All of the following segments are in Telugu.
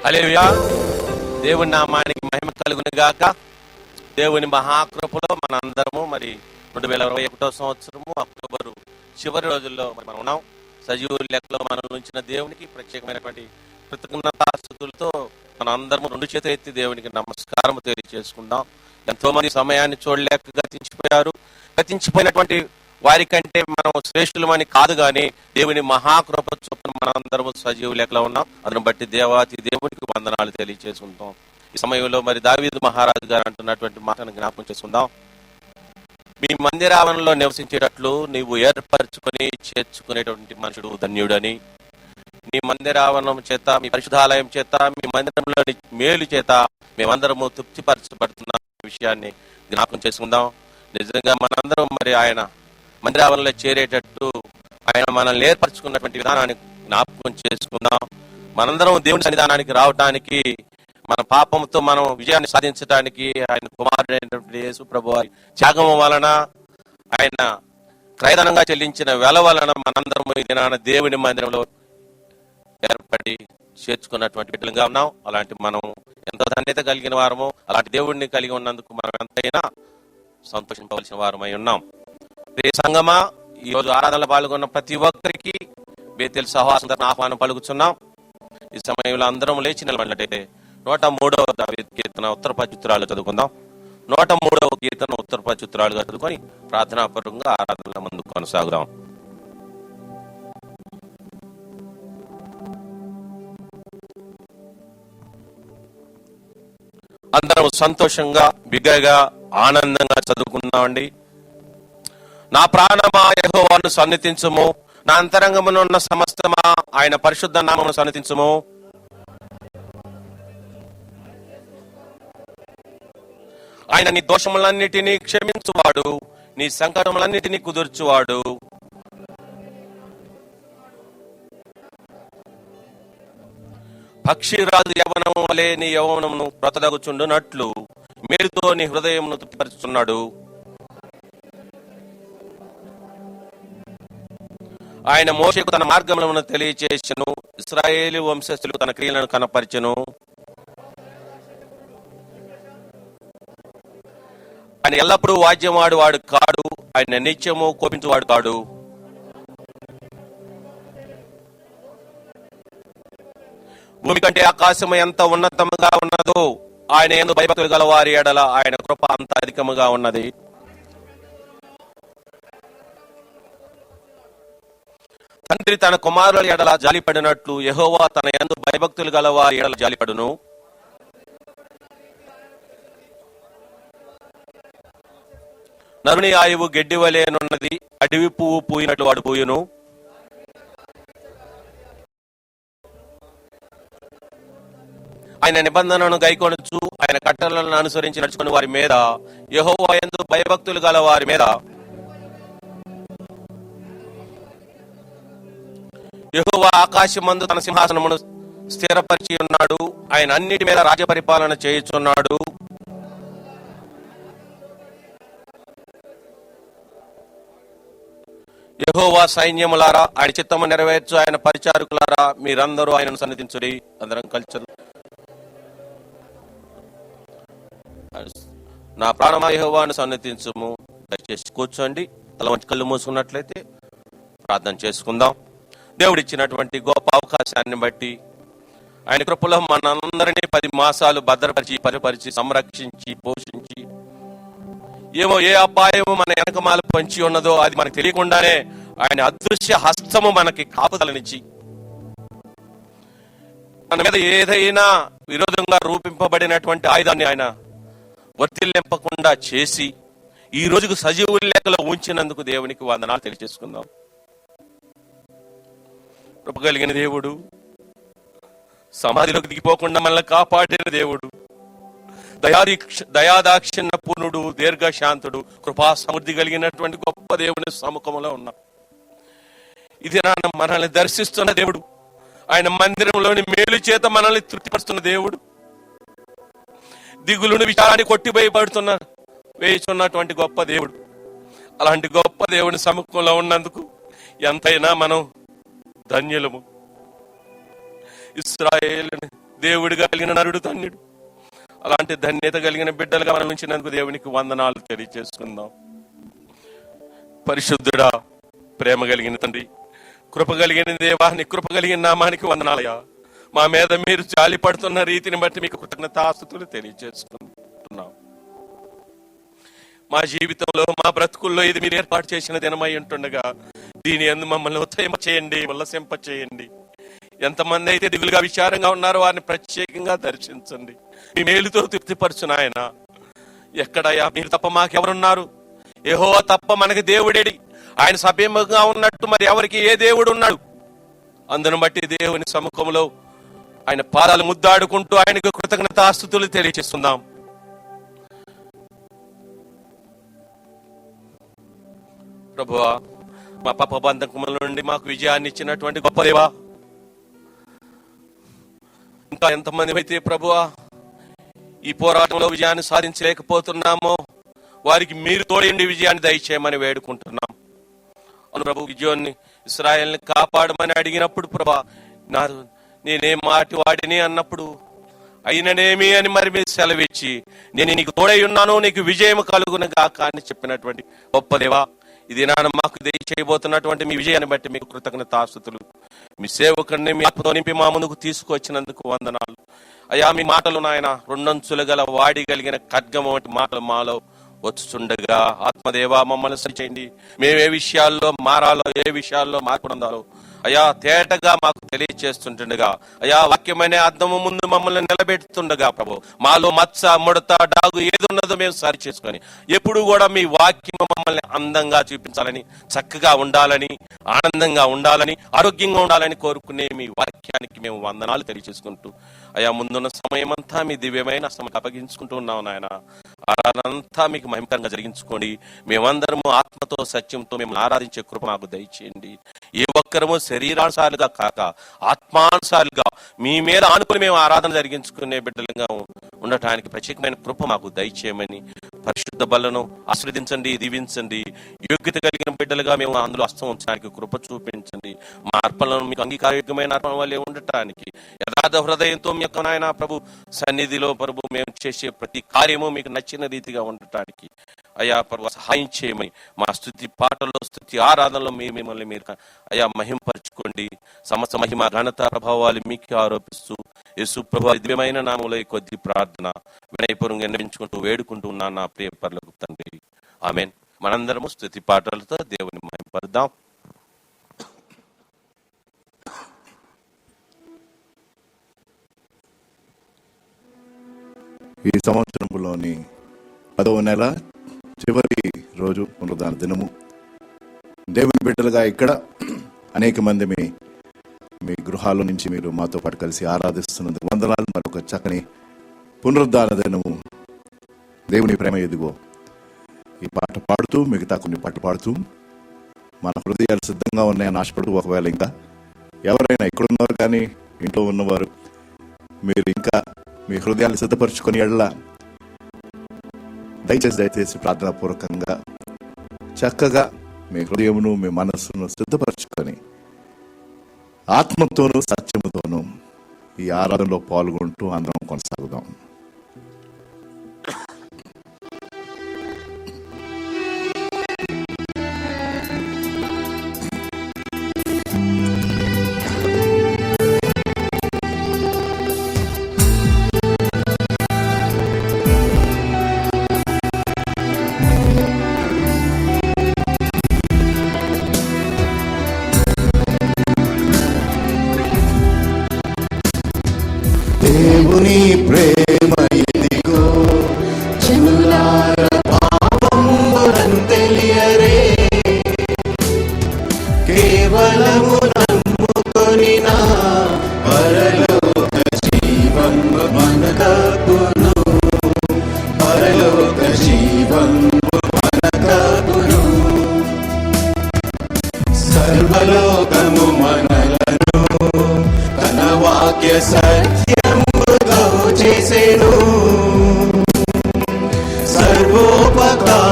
హల్లెలూయా. దేవుని నామానికి మహిమ కలుగును గాక. దేవుని మహాకృపలో మనందరము మరి 2021 సంవత్సరము అక్టోబరు చివరి రోజుల్లో మనం ఉన్నాం. సజీవ లెక్కలో మనం ఉంచిన దేవునికి ప్రత్యేకమైనటువంటి కృతజ్ఞతాస్తుతులతో మన అందరము రెండు చేతులు ఎత్తి దేవునికి నమస్కారం తెలియజేసుకుందాం. ఎంతో మంది సమయాన్ని చూడలేక గతించిపోయినటువంటి వారి కంటే మనం శ్రేష్ఠులమని కాదు, కానీ దేవుని మహాకృప చొప్పున మనందరము సజీవ లెక్కలో ఉన్నాం. అందును బట్టి దేవాతి దేవునికి వందనాలు తెలియజేసుకుంటాం. ఈ సమయంలో మరి దావీదు మహారాజు గారు అంటున్నటువంటి మాటను జ్ఞాపకం చేసుకుందాం. మీ మందిరావరణలో నివసించేటట్లు నీవు ఏర్పరచుకొని చేర్చుకునేటువంటి మనుషుడు ధన్యుడని, నీ మందిరావరణం చేత, మీ పరిశుద్ధాలయం చేత, మీ మందిరంలోని మేలు చేత మేమందరము తృప్తిపరచబడుతున్న విషయాన్ని జ్ఞాపకం చేసుకుందాం. నిజంగా మనందరం మరి ఆయన మందిరావరణలో చేరేటట్టు ఆయన మనల్ని ఏర్పరచుకున్నటువంటి విధానాన్ని జ్ఞాపకం చేసుకుందాం. మనందరం దేవుని సన్నిధానానికి రావటానికి, మన పాపంతో మనం విజయాన్ని సాధించడానికి ఆయన కుమారుడైనటువంటి యేసు ప్రభువారి త్యాగం వలన, ఆయన క్రయధనంగా చెల్లించిన వెల వలన మనందరం ఈ దినాన దేవుని మందిరంలో ఏర్పడి చేర్చుకున్నటువంటి బిడ్డలుగా ఉన్నాం. అలాంటి మనం ఎంతో ధన్యత కలిగిన వారము, అలాంటి దేవుడిని కలిగి ఉన్నందుకు మనం ఎంతైనా సంతోషించవలసిన వారమై ఉన్నాం. ప్రియ సంగమా, ఈ రోజు ఆరాధనలో పాల్గొన్న ప్రతి ఒక్కరికి బేతేలు సహవాసం ఆహ్వానం పలుకుతున్నాం. ఈ సమయంలో అందరం లేచి నిలబడినట్టయితే 103వ దావీదు కీర్తన ఉత్తరపద్యుత్రాలు చదువుకుందాం. 103వ కీర్తన ఉత్తరపద్యుత్రాలుగా చదువుకొని ప్రార్థనాపూర్వకంగా ఆరాధనల ముందు కొనసాగుదాం. అందరం సంతోషంగా, బిగ్గరగా, ఆనందంగా చదువుకుందామండి. నా ప్రాణమా యెహోవాను సన్నిధించుము, నా అంతరంగమునున్న సమస్తమా ఆయన పరిశుద్ధ నామమును సన్నిధించుము. ఆయన నీ దోషములన్నిటినీ క్షమించువాడు, నీ సంకటములన్నిటినీ కుదుర్చువాడు. పక్షిరాజు యవనము వలె నీ యవనమును బ్రతదగుచుండునట్లు మేలుతో నీ హృదయమును తృప్తిపరుచుతున్నాడు. ఆయన మోషేకు తన మార్గములను తెలియచేసెను, ఇశ్రాయేలు వంశస్థులకు తన క్రియలను కనపరిచెను. ఆయన ఎల్లప్పుడూ వాద్యమాడు వాడు కాడు, ఆయన నిత్యము కోపించువాడు కాడు. భూమి కంటే ఆకాశము ఎంత ఉన్నతముగా ఉన్నదో ఆయన యందు భయభక్తులు గల వారి ఎడల ఆయన కృప అంత అధికముగా ఉన్నది. తండ్రి తన కుమారుల ఎడల జాలిపడినట్లు యెహోవా తన యందు భయభక్తులు గల వారి ఎడల జాలిపడును. నరుని ఆయువు గెడ్డి వలెనున్నది, అడవి పువ్వు పూయినట్లు వాడు పూయును. ఆయన నిబంధనను గైకొనుచు ఆయన కట్టడలను అనుసరించి నడుచుకుని వారి మీద, యెహోవా యందు భయభక్తులు గల వారి మీద యెహోవా ఆకాశమందు తన సింహాసనమును స్థిరపరిచి ఉన్నాడు, ఆయన అన్నిటి మీద రాజ్య పరిపాలన చేయుచున్నాడు. యెహోవా సైన్యములారా ఆయన చిత్తము నెరవేర్చు, ఆయన పరిచారకులారా మీరందరూ ఆయనను సన్నిధించుడి. అందరం కలిసి నా ప్రాణమా యెహోవాను సన్నిధించుము. దయచేసి కూర్చోండి. తల వంచి కళ్ళు మూసుకున్నట్లయితే ప్రార్థన చేసుకుందాం. దేవుడిచ్చినటువంటి గొప్ప అవకాశాన్ని బట్టి ఆయన కృపలో మనందరినీ 10 మాసాలు భద్రపరిచి, పరిపరిచి, సంరక్షించి, పోషించి, ఏమో ఏ అపాయము మన వెనకమాల పంచి ఉన్నదో అది మనకు తెలియకుండానే ఆయన అదృశ్య హస్తము మనకి కాపుదలనిచ్చి, మన మీద ఏదైనా విరోధంగా రూపింపబడినటువంటి ఆయుధాన్ని ఆయన వర్తిల్లింపకుండా చేసి ఈ రోజుకు సజీవ లెక్కలో ఉంచినందుకు దేవునికి వందనాలు తెలియజేసుకుందాం. కృప కలిగిన దేవుడు, సమాధిలోకి దిగిపోకుండా మనల్ని కాపాడిన దేవుడు, దయాదాక్షిణ్య పూర్ణుడు, దీర్ఘశాంతుడు, కృపా సమృద్ధి కలిగినటువంటి గొప్ప దేవుని సముఖంలో ఉన్నాం. ఇది మనల్ని దర్శిస్తున్న దేవుడు, ఆయన మందిరంలోని మేలు చేత మనల్ని తృప్తిపరుస్తున్న దేవుడు, దిగులును విచారాన్ని వేయుచున్నటువంటి గొప్ప దేవుడు. అలాంటి గొప్ప దేవుని సముఖంలో ఉన్నందుకు ఎంతైనా మనం ధన్యులము. ఇశ్రాయేలుని దేవుడు కలిగిన నరుడు ధన్యుడు. అలాంటి ధన్యత కలిగిన బిడ్డలుగా మనం ఉంచినందుకు దేవునికి వందనాలు తెలియజేసుకుందాం. పరిశుద్ధుడా, ప్రేమ కలిగిన తండ్రి, కృప కలిగిన దేవా, నీ కృప కలిగిన నామానికి వందనాలయ్యా. మా మీద మీరు జాలి పడుతున్న రీతిని బట్టి మీకు కృతజ్ఞతాస్తుతులు తెలియజేసుకుంటున్నాం. మా జీవితంలో, మా బ్రతుకుల్లో ఇది మీరు ఏర్పాటు చేసిన దినమై ఉంటుండగా దీని యందు మమ్మల్ని ఉత్తమ చేయండి, ఉల్లసింప చేయండి. ఎంతమంది అయితే దిగులుగా విచారంగా ఉన్నారో వారిని ప్రత్యేకంగా దర్శించండి. మీ మేలుతో తృప్తిపరచు నాయన. ఎక్కడయ్యా మీరు తప్ప మాకెవరున్నారు? యెహోవా తప్ప మనకి దేవుడేడి? ఆయన సభ్యంగా ఉన్నట్టు మరి ఎవరికి ఏ దేవుడు ఉన్నాడు? అందును బట్టి దేవుని సముఖంలో ఆయన పాదాలు ముద్దాడుకుంటూ ఆయనకు కృతజ్ఞతాస్తుతులు తెలియజేస్తున్నాం. ప్రభువా, మా పాప బంధకముల నుండి మాకు విజయాన్ని ఇచ్చినటువంటి గొప్ప దేవా, ఇంకా ఎంతమంది అయితే ప్రభువా ఈ పోరాటంలో విజయాన్ని సాధించలేకపోతున్నామో వారికి మీరు తోడండి, విజయాన్ని దయచేయమని వేడుకుంటున్నాం. అవును ప్రభు, గిద్యోన్ని ఇశ్రాయేల్ని కాపాడమని అడిగినప్పుడు ప్రభా నేనేం మాటి వాడిని అన్నప్పుడు అయిననేమి అని మరి మీరు సెలవిచ్చి నేను నీకు తోడై ఉన్నాను, నీకు విజయం కలుగునగాక అని చెప్పినటువంటి గొప్ప దేవా, ఇది నాన్న మాకు చేయబోతున్నటువంటి మీ విజయాన్ని బట్టి మీకు కృతజ్ఞతాస్తుతులు. మీ సేవకుడిని మీ ఆత్మతో నింపి మా ముందుకు తీసుకొచ్చినందుకు వందనాలు అయ్యా. మీ మాటలు నాయన రెండంచులు గల వాడి కలిగిన ఖడ్గం వంటి మాటలు మాలో వచ్చుచుండగా ఆత్మదేవా మమ్మల్ని సరిచేయండి. మేము ఏ విషయాల్లో మారాలో, ఏ విషయాల్లో మార్పు పొందాలో అయ్యా తేటగా మాకు తెలియచేస్తుండగా అయ్యా వాక్యమనే అర్థము ముందు మమ్మల్ని నిలబెడుతుండగా ప్రభు మాలో మచ్చ, ముడత, డాగు ఏది ఉన్నదో మేము సరి చేసుకొని ఎప్పుడు కూడా మీ వాక్యం మమ్మల్ని అందంగా చూపించాలని, చక్కగా ఉండాలని, ఆనందంగా ఉండాలని, ఆరోగ్యంగా ఉండాలని కోరుకునే మీ వాక్యానికి మేము వందనాలు తెలియజేసుకుంటూ అయ్యా ముందున్న సమయం అంతా మీ దివ్యమైన సమయం అప్పగించుకుంటూ ఉన్నాం నాయన. ఆరాధనంతా మీకు మహిమకరంగా జరిగించుకోండి. మేమందరము ఆత్మతో సత్యంతో మేము ఆరాధించే కృప మాకు దయచేయండి. ఏ ఒక్కరము శరీరానుసారులుగా కాక ఆత్మానుసారులుగా మీ మీద ఆనుకుని మేము ఆరాధన జరిగించుకునే బిడ్డలుగా ఉండటానికి ప్రత్యేకమైన కృప మాకు దయచేయమని, పరిశుద్ధ బలను ఆస్వాదించండి, దీవించండి. యోగ్యత కలిగిన బిడ్డలుగా మేము అందులో హస్తం ఉంచడానికి కృప చూపించండి. మా అర్పణలను మీకు అంగీకారయోగ్యమైన అర్పణ వల్లే ఉండటానికి యథార్థ హృదయంతో మీ యొక్క నాయన ప్రభు సన్నిధిలో ప్రభు మేము చేసే ప్రతి కార్యము మీకు నచ్చిన రీతిగా ఉండటానికి అయ్యా ప్రభు సహాయం చేయమని, మా స్తుతి పాటల్లో, స్తుతి ఆరాధనలో మిమ్మల్ని మీరు అయ్యా మహింపరచుకోండి. సమస్త మహిమ, ఘనత, ప్రభావాలు మీకు ఆరోపిస్తూ యేసు ప్రభు దివ్యమైన నామములో ఈ కొద్ది ప్రార్థన వినయపూర్వకంగా నిర్వహించుకుంటూ వేడుకుంటూ ఉన్నాను నా ప్రియ పరలోక తండ్రి, ఆమేన్. మనందరము స్తుతి పాటలతో దేవుని మహింపరుద్దాం. ఈ సంవత్సరంలోని 10వ నెల చివరి రోజు పునరుద్ధాన దినము. దేవుని బిడ్డలుగా ఇక్కడ అనేక మంది మీ గృహాల నుంచి మీరు మాతో పాటు కలిసి ఆరాధిస్తున్నందుకు వందనాలు. మరొక చక్కని పునరుద్ధాన దినము. దేవుని ప్రేమ ఎదుగో ఈ పాట పాడుతూ, మిగతా కొన్ని పాటలు పాడుతూ మన హృదయాలు సిద్ధంగా ఉన్నాయని ఆశపడుతూ, ఒకవేళ ఇంకా ఎవరైనా ఇక్కడున్నారు కానీ ఇంట్లో ఉన్నవారు మీరు ఇంకా మీ హృదయాన్ని సిద్ధపరచుకొని ఎడలా దయచేసి ప్రార్థనాపూర్వకంగా చక్కగా మీ హృదయమును, మీ మనస్సును సిద్ధపరచుకొని ఆత్మతోనూ సత్యముతోనూ ఈ ఆరాధనలో పాల్గొంటూ అందరం కొనసాగుదాం. దేవుని ప్రేమ ఎదిగో జనులార పాపములను తెలియరే, కేవలము నమ్ముకొని నా పరలోక జీవము మనకపును, పరలోక జీవము మనకపును. సర్వలోకము మనలను తన వాక్య సత్యముతో చేసెను, సర్వోపకారుడుండే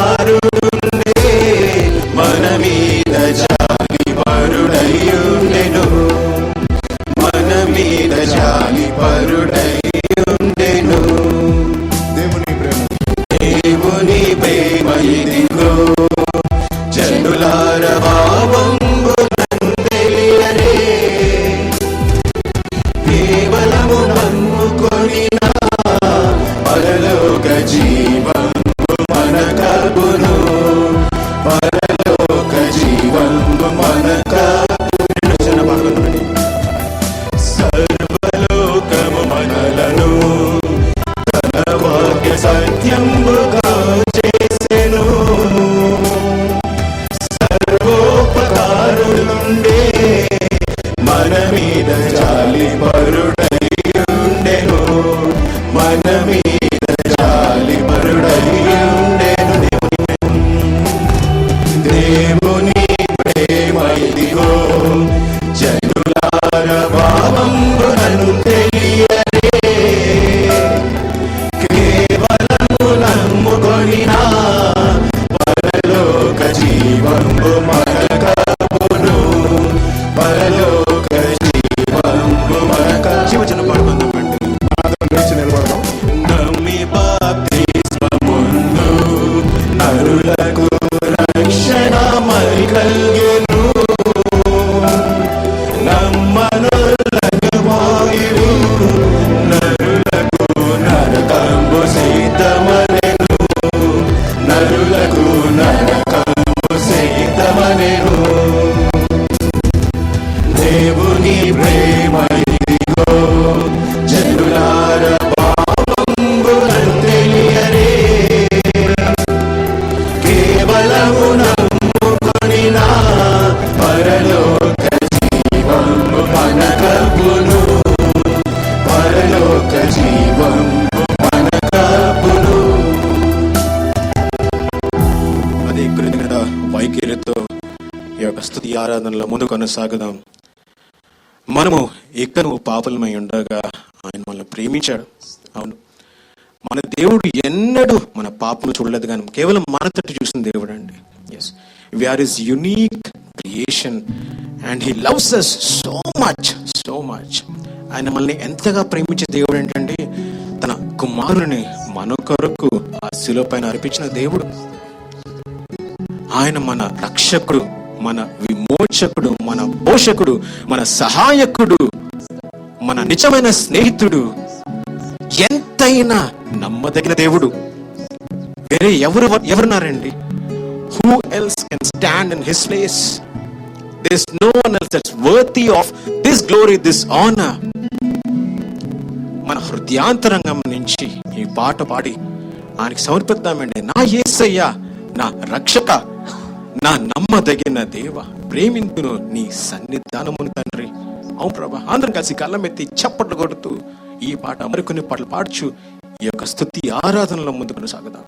మన మీద జాలి పరుడయ్యుండెను, మన మీద జాలి పరుడై నన్ను తన వాక్య సత్యముగా చేసెను. సర్వోపకారులుండే మన మీద జాలి పరుడై ఉండెను. మన మీద జాలి పరుడై ఉండెను. దేవుని ప్రేమ ఇదిగో జనులార భావంబు నన్ను తెలియరే. కేవలము నమ్ముకొనినా పరలోక జీవంబు మనకపును. పరలోక జీవంబు మనక జీవచన పడమందండి. నిలబడదాం. నమ్మి బాప్తిస్మముందు నరులకు రక్షణ మరి కలిగెను. నమ్మనులకు మోయుడు నరులకు నరకంబు సిద్ధమనెను. నరులకు నరకంబు సిద్ధమనెను. దేవుని ప్రేమ ఇదిగో జనులార భావంబు నన్ను తెలియరే. కేవలము నమ్ముకొనినా పరలోక జీవంబు మనకపును. పరలోక జీవంబు మనకపును. అదే కృతజ్ఞత వైఖరితో ఈ యొక్క స్తుతి ఆరాధనలో ముందు కొనసాగుదాం. మనము ఎక్కను పాపలమై ఉండగా ఆయన మనల్ని ప్రేమించాడు. అవును, మన దేవుడు ఎన్నడూ మన పాపను చూడలేదు, కానీ కేవలం మన తట్టు చూసిన దేవుడు అండి. Yes, we are his unique creation and he loves us so much. ఆయన మనల్ని ఎంతగా ప్రేమించే దేవుడు ఏంటంటే తన కుమారుని మన కొరకు ఆ శిలువ పైన అర్పించిన దేవుడు. ఆయన మన రక్షకుడు, మన విమోచకుడు, మన పోషకుడు, మన సహాయకుడు, మన నిజమైన స్నేహితుడు, ఎంతైనా నమ్మదగిన దేవుడు. వేరే ఎవరున్నారండి? Who else can stand in his place? There's no one else that's worthy of this glory, this honor. మన హృదయాంతరంగం నుంచి ఈ పాట పాడి ఆయనకి సమర్పిద్దామండి. నా యేసయ్యా, నా రక్షక, నా నమ్మదగిన దేవ, ప్రేమింతును నీ సన్నిధానమును తండ్రి. అవును ప్రభా, అందరం కలిసి కళ్ళమెత్తి చప్పట్లు కొడుతూ ఈ పాట మరికొన్ని పాటలు పాడుచు ఈ యొక్క స్తుతి ఆరాధనలో ముందుకు కొనసాగుదాం.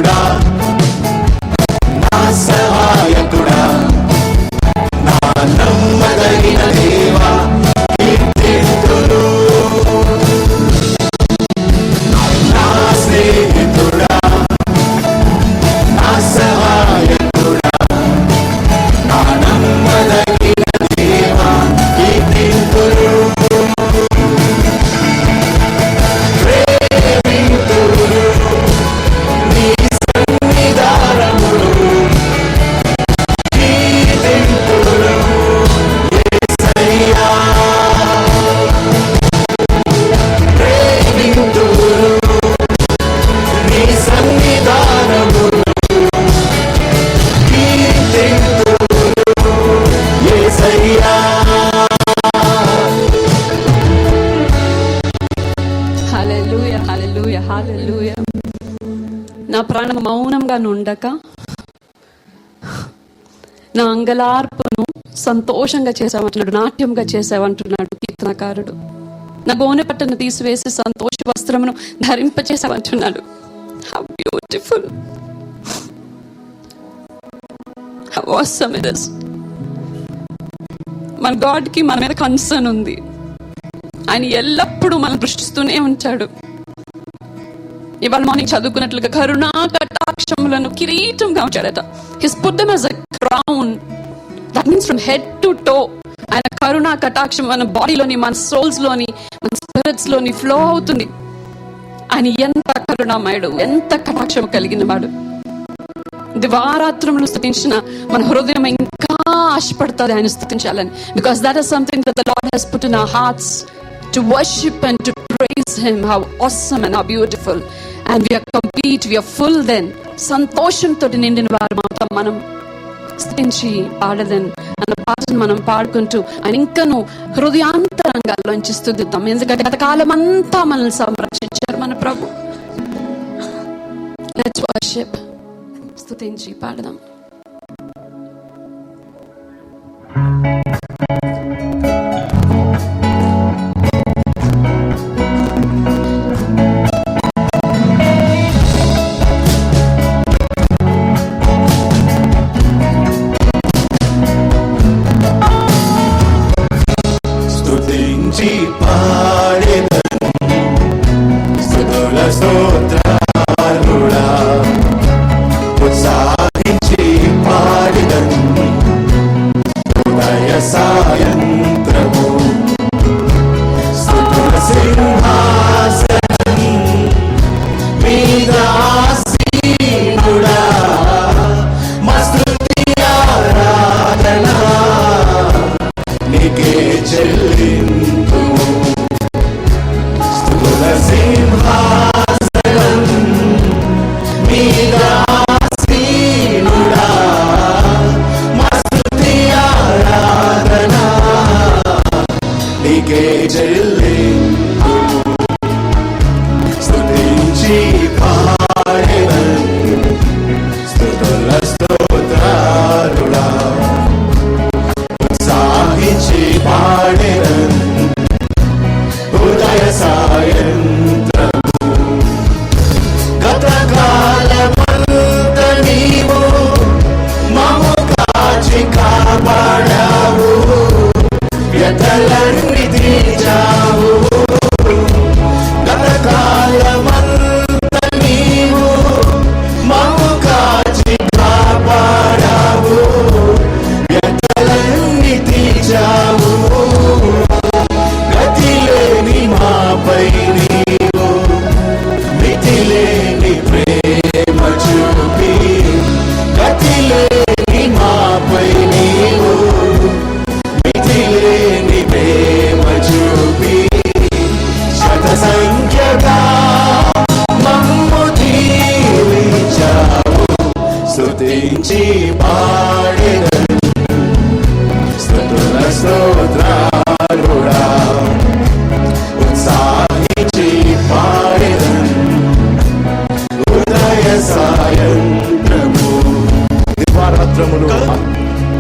సహాయకుడా, నా సహాయకుడా, నా నమ్మదగిన దేవా కీర్తింతును. నా స్నేహితుడా, నా సహాయకుడా, నా నమ్మదగిన దేవా కీర్తింతును. హల్లెలూయా, హల్లెలూయా, హల్లెలూయా. నా ప్రాణం మౌనంగా నుండక నా అంగలార్పును సంతోషంగా చేసావంటున్నాడు, నాట్యంగా చేసావంటున్నాడు కీర్తనకారుడు. నా గోనె పట్టను తీసివేసి సంతోష వస్త్రమును ధరింపచేసావంటున్నాడు. How beautiful, how awesome it is. మన గాడ్కి మన మీద కన్సర్న్ ఉంది. ఆయన ఎల్లప్పుడూ మనం దృష్టిస్తూనే ఉంటాడు. ఇవాళ మార్నింగ్ చదువుకున్నట్లుగా కరుణా కటాక్షములను కిరీటంగా ఉంచాడట. His put them as a crown. That means from head to toe ఆయన కరుణా కటాక్షం మన బాడీలోని, మన సోల్స్ లోని, మన స్పిరిట్స్ లోని ఫ్లో అవుతుంది. ఆయన ఎంత కరుణామయుడు, ఎంత కటాక్షం కలిగిన వాడు. దివారాత్రములు స్తుతించిన మన హృదయం ఇంకా ఆశపడుతుంది ఆయన స్తుతించాలని. Because that is something that the Lord has put in our hearts to worship and to praise him. How awesome and how beautiful, and we are complete, we are full then. సంతోషంతో నిండిన వారు మనం స్తుతించి పాడదని అన్న పాటను మనం పాడుకుంటూ ఆయన ఇంకను హృదయాంతరంగాల్లోంచి స్తుతిద్దాం. ఎందుకంటే గతకాలం అంతా మనల్ని సంరక్షించారు మన ప్రభు. లెట్స్ వర్షిప్, స్తుతించి పాడదాం.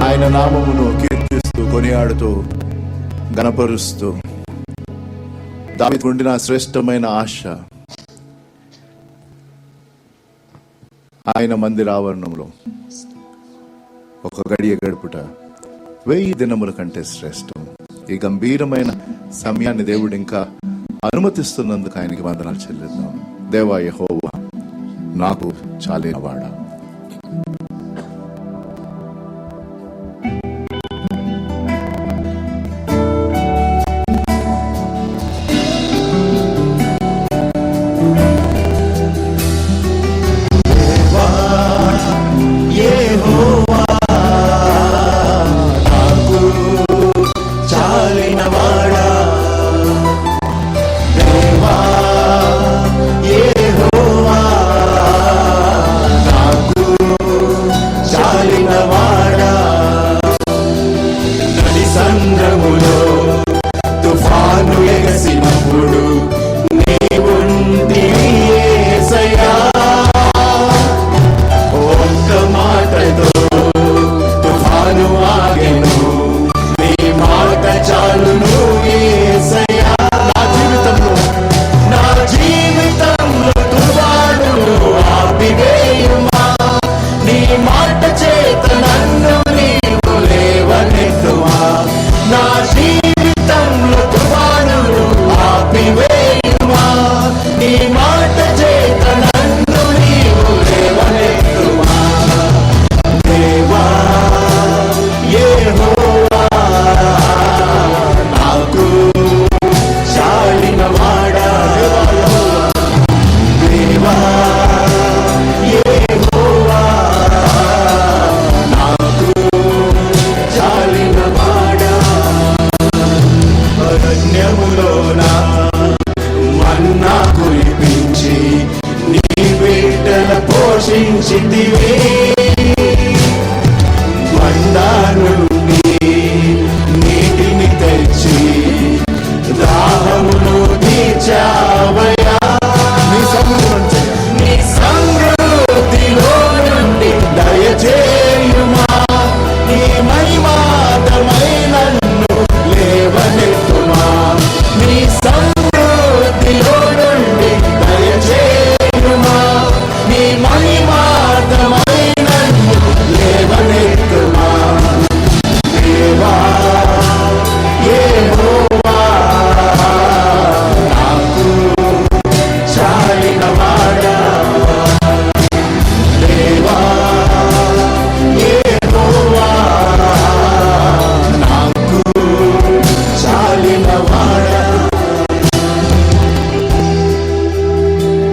ఆయన నామమును కీర్తిస్తూ కొనియాడుతూ గణపరుస్తూ దావీదుకు ఉండిన శ్రేష్టమైన ఆశ ఆయన మందిర ఆవరణంలో ఒక గడియ గడుపుట 1000 దినముల కంటే శ్రేష్టం. ఈ గంభీరమైన సమయాన్ని దేవుడు ఇంకా అనుమతిస్తున్నందుకు ఆయనకి వందనాలు చెల్లిద్దాం. దేవా యెహోవా నాకు చాలినవాడా.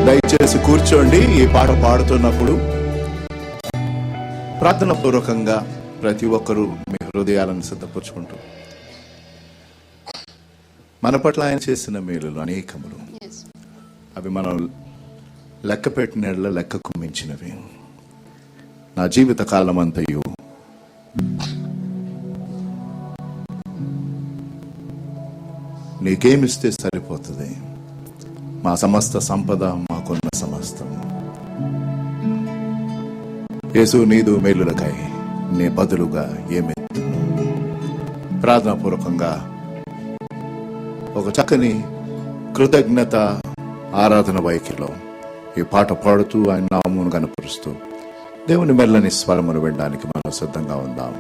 దయచేసి కూర్చోండి. ఈ పాట పాడుతున్నప్పుడు ప్రార్థన పూర్వకంగా ప్రతి ఒక్కరూ మీ హృదయాలను సిద్ధపరుచుకుంటూ మన పట్ల ఆయన చేసిన మేలులు అనేకములు, అవి మనం లెక్క పెట్టిన లెక్కకు మించినవి. నా జీవిత కాలం అంతయు నీకేమిస్తే సరిపోతుంది. మా సమస్త సంపద, మాకున్న సమస్తం యేసు నీదు మేలులకై నే బదులుగా ఏమెత్తు. ప్రార్థనాపూర్వకంగా ఒక చక్కని కృతజ్ఞత ఆరాధన వైఖరిలో ఈ పాట పాడుతూ ఆయన నామమును కనపరుస్తూ దేవుని మెల్లని స్వరమును వినడానికి మనం సిద్ధంగా ఉందాం.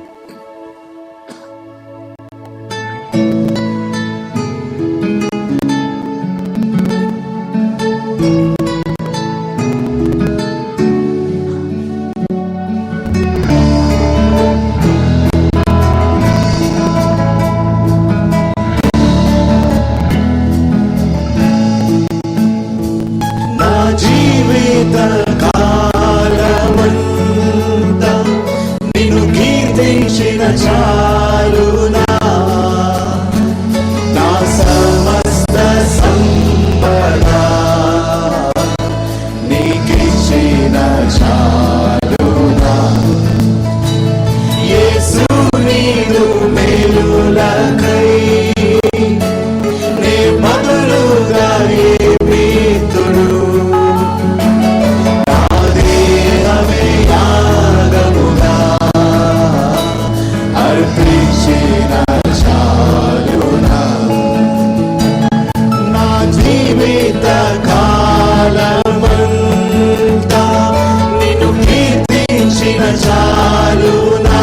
చాలునా,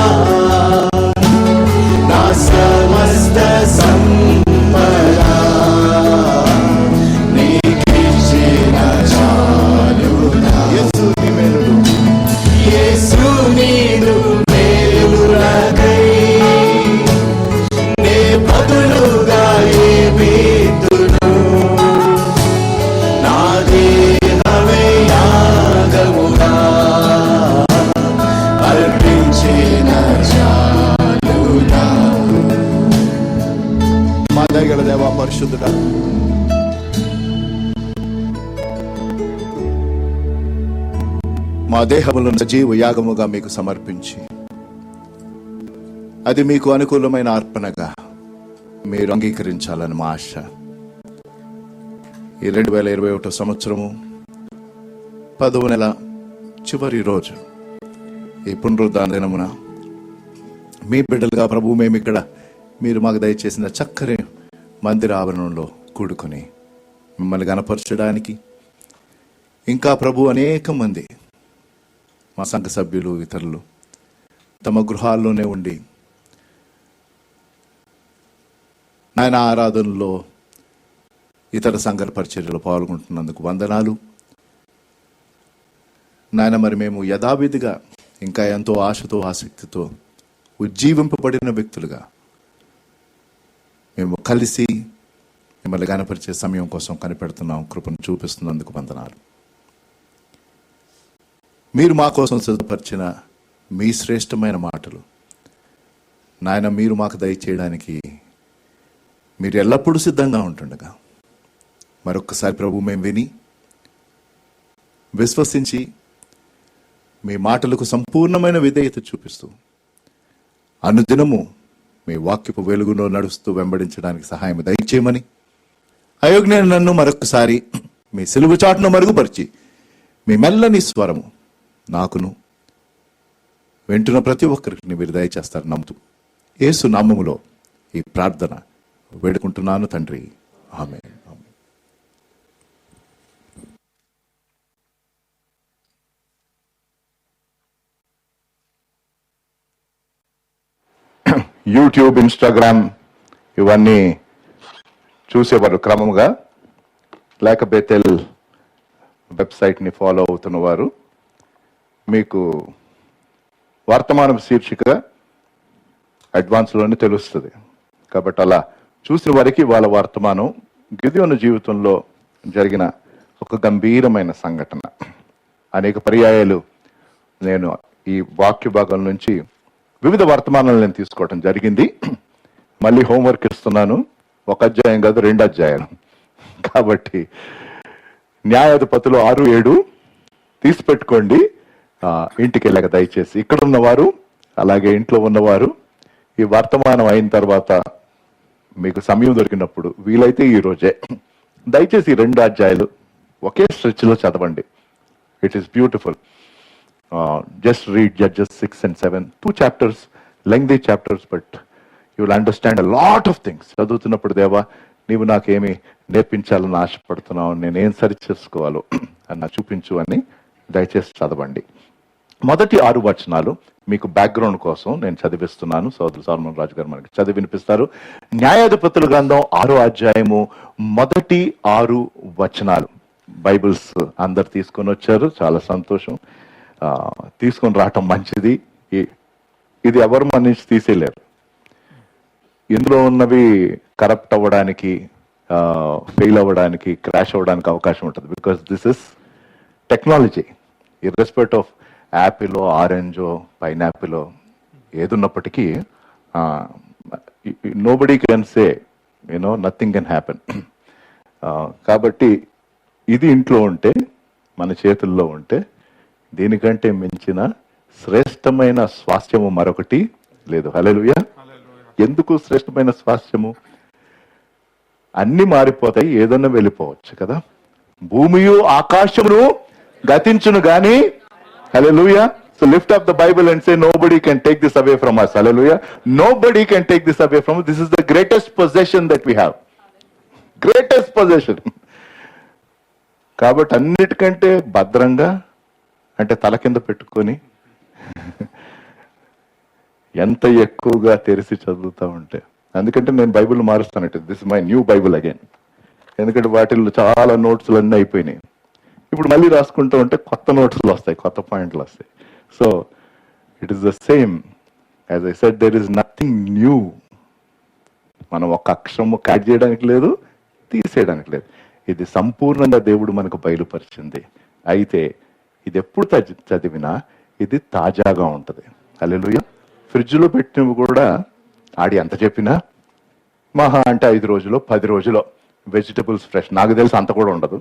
నా సమస్త సంపద నీకిచ్చిన చాలునా. యేసు నీ మేలులు, యేసు నీదు మేలులకై నే బదులుగా ఏమిద్దును, నా దేహమే యాగముగా అర్పించిన చాలునా. మా దయగల దేవా పరిశుద్ధుడా, మా దేహములను సజీవ యాగముగా మీకు సమర్పించి అది మీకు అనుకూలమైన అర్పణగా మీరు అంగీకరించాలని మా ఆశ. ఈ 2021 సంవత్సరము 10వ నెల చివరి రోజు ఈ పునరుద్ధాన దినమున మీ బిడ్డలుగా ప్రభు మేము ఇక్కడ మీరు మాకు దయచేసిన చక్కని మందిర ఆవరణంలో కూడుకొని మిమ్మల్ని గణపరచడానికి ఇంకా ప్రభు అనేక మంది మా సంఘ సభ్యులు ఇతరులు తమ గృహాల్లోనే ఉండి ఆయన ఆరాధనలో ఇతర సంఘ పరిచర్యలో పాల్గొంటున్నందుకు వందనాలు నాయన. మరి మేము యథావిధిగా ఇంకా ఎంతో ఆశతో ఆసక్తితో ఉజ్జీవింపబడిన వ్యక్తులుగా మేము కలిసి మిమ్మల్ని గణపరిచే సమయం కోసం కనిపెడుతున్నాం. కృపను చూపిస్తున్నందుకు వందనాలు. మీరు మా కోసం సిద్ధపరిచిన మీ శ్రేష్టమైన మాటలు నాయన మీరు మాకు దయచేయడానికి మీరు ఎల్లప్పుడూ సిద్ధంగా ఉంటుండగా మరొక్కసారి ప్రభు మేము విని విశ్వసించి మీ మాటలకు సంపూర్ణమైన విధేయత చూపిస్తూ అనుదినము మీ వాక్యపు వెలుగులో నడుస్తూ వెంబడించడానికి సహాయం దయచేయమని, అయోగ్య నన్ను మరొక్కసారి మీ సిలువ చాటును మరుగుపరిచి మీ మెల్లని స్వరము నాకును వింటున్న ప్రతి ఒక్కరికి మీరు దయచేస్తారు నమ్ముతూ యేసు నామములో ఈ ప్రార్థన వేడుకుంటున్నాను తండ్రి, ఆమేన్. యూట్యూబ్, ఇన్స్టాగ్రామ్ ఇవన్నీ చూసేవారు క్రమముగా, లేక బెతెల్ వెబ్సైట్ని ఫాలో అవుతున్న వారు మీకు వర్తమానం శీర్షిక అడ్వాన్స్లోనే తెలుస్తుంది. కాబట్టి అలా చూసిన వారికి వాళ్ళ వర్తమానం గిద్యోను జీవితంలో జరిగిన ఒక గంభీరమైన సంఘటన. అనేక పర్యాయాలు నేను ఈ వాక్య భాగం నుంచి వివిధ వర్తమానాలు నేను తీసుకోవడం జరిగింది. మళ్ళీ హోంవర్క్ ఇస్తున్నాను. 1 అధ్యాయం కాదు, 2 అధ్యాయాలు. కాబట్టి న్యాయాధిపతులు 6-7 తీసి పెట్టుకోండి. ఇంటికి వెళ్ళాక దయచేసి ఇక్కడ ఉన్నవారు అలాగే ఇంట్లో ఉన్నవారు ఈ వర్తమానం అయిన తర్వాత మీకు సమయం దొరికినప్పుడు వీలైతే ఈ రోజే దయచేసి 2 అధ్యాయాలు ఒకే స్ట్రెచ్ లో చదవండి. It is beautiful. Just read Judges 6 and 7, 2 chapters, lengthy chapters, but you will understand a lot of things. చదువుతున్నప్పుడు దేవా నీవు నాకేమి నేర్పించాలని ఆశపడుతున్నావు, నేనేం సరి చేసుకోవాలో అని నాకు చూపించు అని దయచేసి చదవండి. మొదటి 6 వచనాలు మీకు బ్యాక్గ్రౌండ్ కోసం నేను చదివిస్తున్నాను. సోదరు సల్మాన్ రాజు గారు మనకి చదివి వినిపిస్తారు. న్యాయాధిపతుల గ్రంథం 6వ అధ్యాయము మొదటి 6 వచనాలు. బైబిల్స్ అందరు తీసుకొని వచ్చారు, చాలా సంతోషం. తీసుకొని రావటం మంచిది. ఇది ఎవరు మన నుంచి తీసేయలేరు. ఇందులో ఉన్నవి కరప్ట్ అవ్వడానికి, ఫెయిల్ అవ్వడానికి, క్రాష్ అవ్వడానికి అవకాశం ఉంటుంది. Because this is technology. Irrespect of యాపిలో, ఆరెంజో, పైనాపిలో ఏదున్నప్పటికీ nobody can say nothing can happen. కాబట్టి ఇది ఇంట్లో ఉంటే, మన చేతుల్లో ఉంటే, దీనికంటే మించిన శ్రేష్టమైన స్వాస్థ్యము మరొకటి లేదు. హల్లెలూయా. ఎందుకు శ్రేష్టమైన స్వాస్థ్యము? అన్ని మారిపోతాయి, ఏదన్నా వెళ్ళిపోవచ్చు కదా. భూమియు ఆకాశమును గతించును గాని, హల్లెలూయా. So lift up the Bible and say nobody can take this away from us. Hallelujah. Nobody can take this away from us. This is the greatest possession that we have. Greatest possession. కాబట్టి అన్నిటికంటే భద్రంగా, అంటే తల కింద పెట్టుకొని ఎంత ఎక్కువగా తెరిచి చదువుతూ ఉంటే, అందుకంటే నేను బైబిల్ మారుస్తానంటే this my new Bible again. ఎందుకంటే వాటిల్లో చాలా నోట్స్లు అన్నీ అయిపోయినాయి. ఇప్పుడు మళ్ళీ రాసుకుంటూ ఉంటే కొత్త నోట్స్లు వస్తాయి, కొత్త పాయింట్లు వస్తాయి. So it is the same as I said, there is nothing new. మనం ఒక అక్షరము యాడ్ చేయడానికి లేదు, తీసేయడానికి లేదు. ఇది సంపూర్ణంగా దేవుడు మనకు బయలుపరిచింది. అయితే ఇది ఎప్పుడు చదివినా ఇది తాజాగా ఉంటుంది. హల్లెలూయా. ఫ్రిడ్జ్లో పెట్టినవి కూడా ఆడి ఎంత చెప్పినా మహా అంటే 5 రోజులు 10 రోజులు వెజిటబుల్స్ ఫ్రెష్. నాకు తెలిసి అంత కూడా ఉండదు,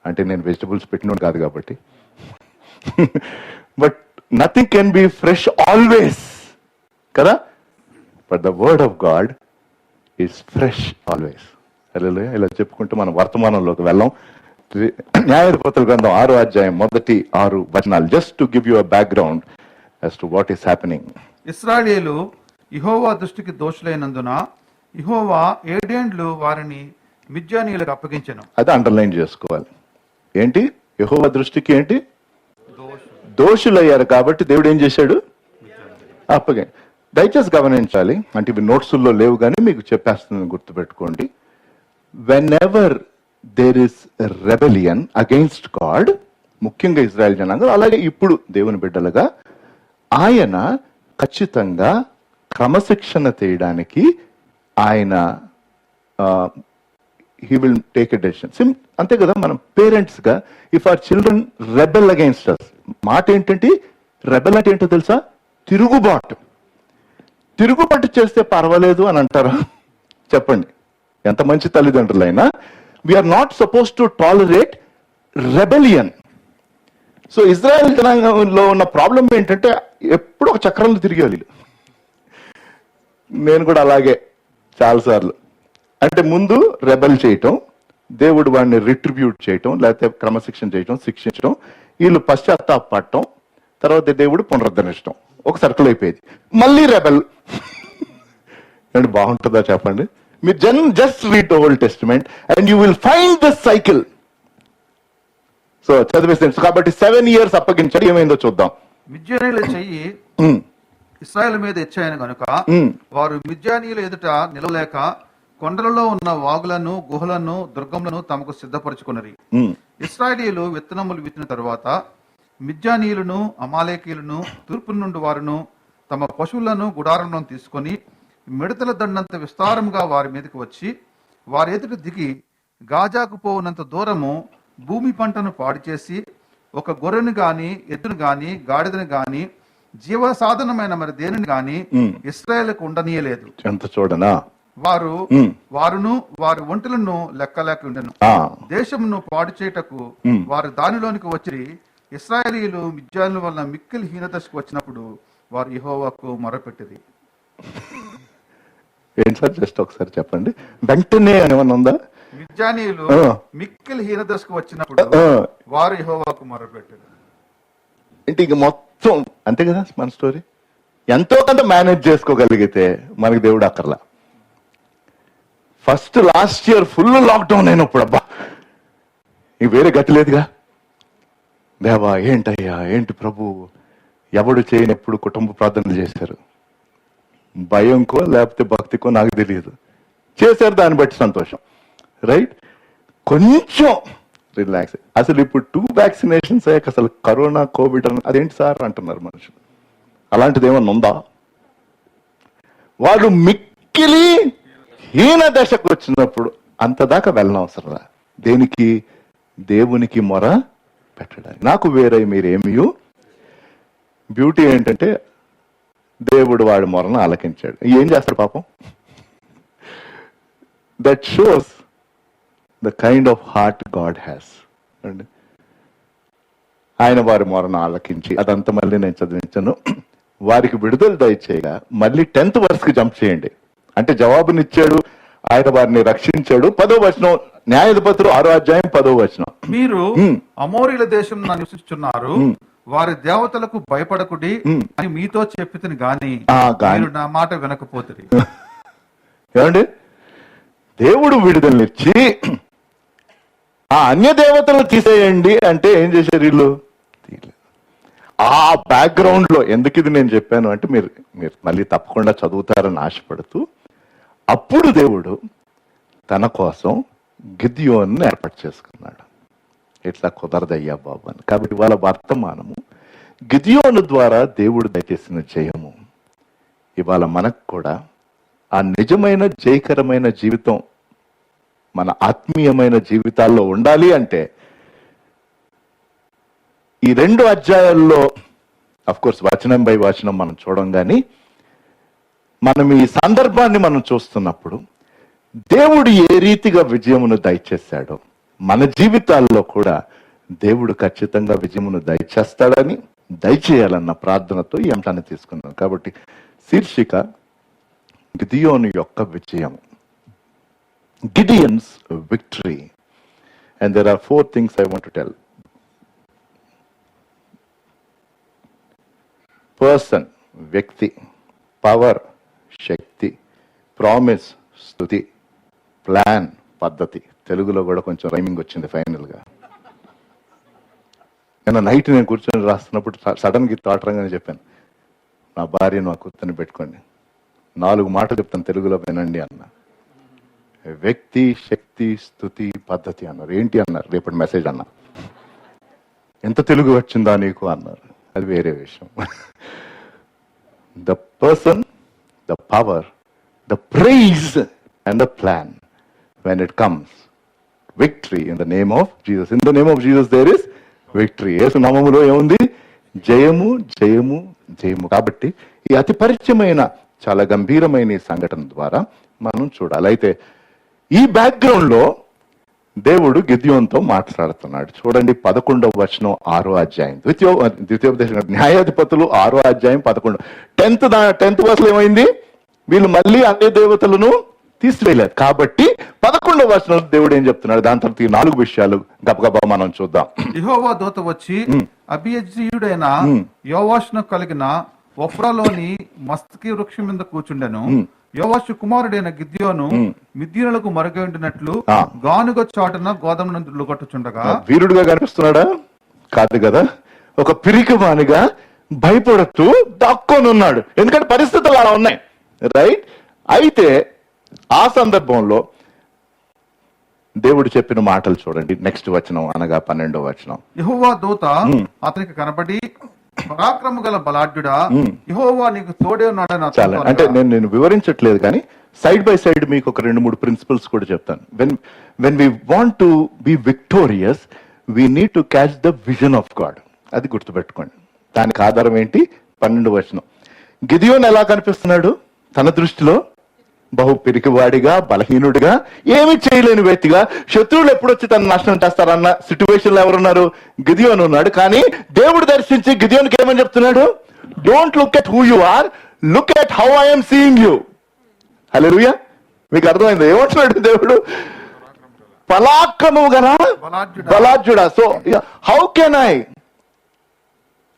అంటే నేను వెజిటబుల్స్ పెట్టినోడు కాదు కాబట్టి. But nothing can be fresh always కదా. But the word of God is fresh always. Hallelujah. ఇలా చెప్పుకుంటూ మనం వర్తమానంలోకి వెళ్ళాం. న్యాయాధిపతుల గ్రంథం 6వ అధ్యాయం మొదటి 6 వచనాలు. Just to give you a background as to what is happening. ఇశ్రాయేలీయులు యెహోవా దృష్టికి దోషులైనందున యెహోవా 7 ఏండ్లు వారిని మిద్యానీయులకు అప్పగించెను. అది అండర్లైన్ చేసుకోవాలి. ఏంటి? యెహోవా దృష్టికి ఏంటి? దోషులయ్యారు కాబట్టి దేవుడు ఏం చేశాడు? అప్పగే. దయచేసి గమనించాలి, అంటే ఇవి నోట్సుల్లో లేవు కానీ మీకు చెప్పేస్తున్నాను, గుర్తుపెట్టుకోండి. Whenever there is rebellion against God, ముఖ్యంగా ఇజ్రాయెల్ జనాంగం, అలాగే ఇప్పుడు దేవుని బిడ్డలుగా ఆయన ఖచ్చితంగా క్రమశిక్షణ చేయడానికి ఆయన he will take a decision. అంతే కదా. మనం పేరెంట్స్ గా if our children rebel against us, మాట ఏంటంటే రెబెల్ అంటే ఏంటో తెలుసా? తిరుగుబాటు. తిరుగుబాటు చేస్తే పర్వాలేదు అని అంటారా? చెప్పండి, ఎంత మంచి తల్లిదండ్రులైనా we are not supposed to tolerate rebellion. So Israel జనాంగంలో ఉన్న ప్రాబ్లం ఏంటంటే ఎప్పుడు ఒక చక్రంలో తిరిగేవాళ్ళు. నేను కూడా అలాగే చాలాసార్లు. అంటే ముందు రెబెల్ చేయటం, దేవుడు వాడిని రిట్రిబ్యూట్ చేయటం, లేకపోతే క్రమశిక్షణ చేయటం, శిక్షించడం, వీళ్ళు పశ్చాత్తాపడటం, తర్వాత దేవుడు పునరుద్ధరించడం, ఒక సర్కిల్ అయిపోయేది. మళ్ళీ రెబెల్. అంటే బాగుంటుందా చెప్పండి? మీరు just read the Old Testament and you will find this cycle. So చదివేస్తాను. కాబట్టి 7 years అప్పగించాడు. ఏమైందో చూద్దాం. మిద్యానీయుల చెయ్యి ఇశ్రాయేల్ మీద ఎచ్చాయను గనుక వారు మిద్యానీయుల ఎదుట నిలవలేక కొండలలో ఉన్న వాగులను, గుహలను, దుర్గములను తమకు సిద్ధపరచుకున్నరి. ఇశ్రాయేలీయులు విత్తనములు విత్తిన తరువాత మిద్యానీయులను, అమాలేకీయులను, తూర్పు నుండి వారును తమ పశువులను గుడారంలో తీసుకొని మిడతల దండంత విస్తారముగా వారి మీదకి వచ్చి వారి ఎదుట దిగి గాజాకు పోవునంత దూరము భూమి పంటను పాడు చేసి ఒక గొర్రెను గాని, ఎద్దును గాని, గాడిదను గాని, జీవ సాధనమైన మరి దేనిని గాని ఇశ్రాయేలుకు ఉండనీయలేదు. ఎంత చూడనా. వారును వారి ఒంటెలను లెక్కలేక ఉండెను. దేశమును పాడు చేయుటకు వారు దానిలోనికి వచ్చి ఇశ్రాయేలీయులు మిద్యానీయుల వలన మిక్కిలి హీనదశకు వచ్చినప్పుడు వారు యెహోవాకు మొరపెట్టిరి. ఏంటి సార్, జస్ట్ ఒకసారి చెప్పండి. వెంటనే ఏమన్నా ఉందా? మిద్యానీయులు మిక్కిలి హీనదశకు వచ్చినప్పుడు వారు యెహోవాకు మొరపెట్టిరి. అంటే ఇక మొత్తం అంతే కదా మన స్టోరీ. ఎంతో కొంత మేనేజ్ చేసుకోగలిగితే మనకి దేవుడు అక్కర్లా. First last year full lockdown అయినప్పుడు అబ్బా ఇక వేరే గతి లేదుగా. దేవా ఏంటయ్యా, ఏంటి ప్రభు, ఎవడు చేయనప్పుడు కుటుంబ ప్రార్థనలు చేశారు. భయంకో లేకపోతే భక్తికో నాకు తెలియదు, చేశారు, దాన్ని బట్టి సంతోషం. రైట్, కొంచెం రిలాక్స్. అసలు ఇప్పుడు 2 vaccinations అయ్యాక అసలు కరోనా, కోవిడ్ అదేంటి సార్ అంటున్నారు మనుషులు. అలాంటిది ఏమన్నా ఉందా? వాళ్ళు మిక్కిలి హీన దశకు వచ్చినప్పుడు అంతదాకా వెళ్ళనవసరం. దేనికి? దేవునికి మొర పెట్టడానికి. నాకు వేరే మీరేమీ. బ్యూటీ ఏంటంటే దేవుడు వాడి మొరను ఆలకించాడు. ఏం చేస్తాడు పాపం? That shows the kind of heart God has. అండి, ఆయన వారి మొరను ఆలకించి, అదంతా మళ్ళీ నేను చదివించాను, వారికి విడుదల దయచేయగా మళ్ళీ 10th verse జంప్ చేయండి. అంటే జవాబునిచ్చాడు, ఆయన వారిని రక్షించాడు. 10వ వచనం, న్యాయాధిపతులు 6వ అధ్యాయం 10వ వచనం. మీరు అమోరీల దేశం నివసిస్తున్నారు, వారి దేవతలకు భయపడకుడి అని మీతో చెప్పితిని గాని మీరు నా మాట వినకపోతుంది. ఏమండి, దేవుడు విడుదలనిచ్చి ఆ అన్య దేవతలు తీసేయండి అంటే ఏం చేశారు వీళ్ళు? ఆ బ్యాక్గ్రౌండ్ లో ఎందుకు ఇది నేను చెప్పాను అంటే మీరు మళ్ళీ తప్పకుండా చదువుతారని ఆశపడుతూ, అప్పుడు దేవుడు తన కోసం గిద్యోన్ని ఏర్పాటు చేసుకున్నాడు. ఇట్లా కుదరదయ్యా బాబు అని. కాబట్టి వాళ్ళ వర్తమానము గిద్యోను ద్వారా దేవుడు దయచేసిన జయము ఇవాళ మనకు కూడా ఆ నిజమైన జయకరమైన జీవితం మన ఆత్మీయమైన జీవితాల్లో ఉండాలి అంటే ఈ 2 అధ్యాయాల్లో అఫ్ కోర్స్ వచనం బై వచనం మనం చూడం, కానీ మనం ఈ సందర్భాన్ని మనం చూస్తున్నప్పుడు దేవుడు ఏ రీతిగా విజయమును దయచేశాడో మన జీవితాల్లో కూడా దేవుడు ఖచ్చితంగా విజయమును దయచేస్తాడని, దయచేయాలన్న ప్రార్థనతో ఈ అంశాన్ని తీసుకున్నాం. కాబట్టి శీర్షిక గిదియోను యొక్క విజయము, Gideon's victory. And there are 4 things I want to tell. Person వ్యక్తి, పవర్ శక్తి, ప్రామిస్ స్తుతి, ప్లాన్ పద్ధతి. తెలుగులో కూడా కొంచెం రైమింగ్ వచ్చింది ఫైనల్గా. నిన్న నైట్ నేను కూర్చొని రాస్తున్నప్పుడు సడన్గా థాట్ రంగానే చెప్పాను, నా భార్యను ఆ కుర్తని పెట్టుకోండి, 4 మాటలు చెప్తాను తెలుగులో వినండి అన్న. వ్యక్తి, శక్తి, స్తుతి, పద్ధతి అన్నారు. ఏంటి అన్నారు, రేపటి మెసేజ్ అన్నా. ఎంత తెలుగు వచ్చిందా నీకు అన్నారు. అది వేరే విషయం. The person, the power, the prize and the plan. When it comes, victory in the name of Jesus. In the name of Jesus there is victory. యేసు నామములో ఏముంది? జయము, జయము, జయము. కాబట్టి ఈ అతి పరిచయమైన చాలా గంభీరమైన ఈ సంఘటన ద్వారా మనం చూడాలి. అయితే ఈ బ్యాక్గ్రౌండ్ లో దేవుడు గిద్యోనుతో మాట్లాడుతున్నాడు. చూడండి 11వ వచనం 6వ అధ్యాయం, ద్వితీయోపదేశ న్యాయాధిపతులు 6వ అధ్యాయం 11. 10th వర్స్లో ఏమైంది? వీళ్ళు మళ్ళీ అన్ని దేవతలను తీసివేయలేదు. కాబట్టి 11వ వచనం దేవుడు ఏం చెప్తున్నాడు? దాని తర్వాత ఈ 4 విషయాలు గబగబా మనం చూద్దాం. యెహోవా దూత వచ్చి అబీయజ్రీయుడైన యోవాషును కలిగిన ఒఫ్రాలోని మస్తకి వృక్షం మీద కూర్చుండెను. యోవాషు కుమారుడైన గిద్యోను మిద్యానులకు మరుగై ఉండినట్లు గానుగ చాటున గోధుమను కొట్టుచుండగా. వీరుడుగా కనిపిస్తున్నాడా? కాదు కదా. ఒక పిరికివానిగా భయపడుతూ దాక్కొని ఉన్నాడు. ఎందుకంటే పరిస్థితులు అలా ఉన్నాయి, రైట్? అయితే ఆ సందర్భంలో దేవుడు చెప్పిన మాటలు చూడండి. నెక్స్ట్ వచనం అనగా 12వ వచనం. యెహోవా దూత అతనికి కనబడి, పరాక్రమ గల బలాఢ్యుడా, యెహోవా నీకు తోడే ఉన్నాడని. చాలా అంటే నేను వివరించట్లేదు, కానీ సైడ్ బై సైడ్ మీకు ఒక 2-3 ప్రిన్సిపల్స్ కూడా చెప్తాను. When we want to be victorious, we need to catch the vision of God. అది గుర్తుపెట్టుకోండి. దానికి ఆధారం ఏంటి? 12వ వచనం. గిదియోను ఎలా కనిపిస్తున్నాడు తన దృష్టిలో? బహు పిరికివాడిగా, బలహీనుడిగా, ఏమి చేయలేని వ్యక్తిగా, శత్రువులు ఎప్పుడొచ్చి తన నాశనం చేస్తారన్న సిచ్యువేషన్ లో ఎవరున్నారు? గిదియోను ఉన్నాడు. కానీ దేవుడు దర్శించి గిదియోనుకి ఏమని చెప్తున్నాడు? Don't look at who you are, look at how I'm seeing you. Hallelujah. మీకు అర్థమైంది ఏమంటున్నాడు దేవుడు? పరాక్రమము గల బలాఢ్యుడా. So how can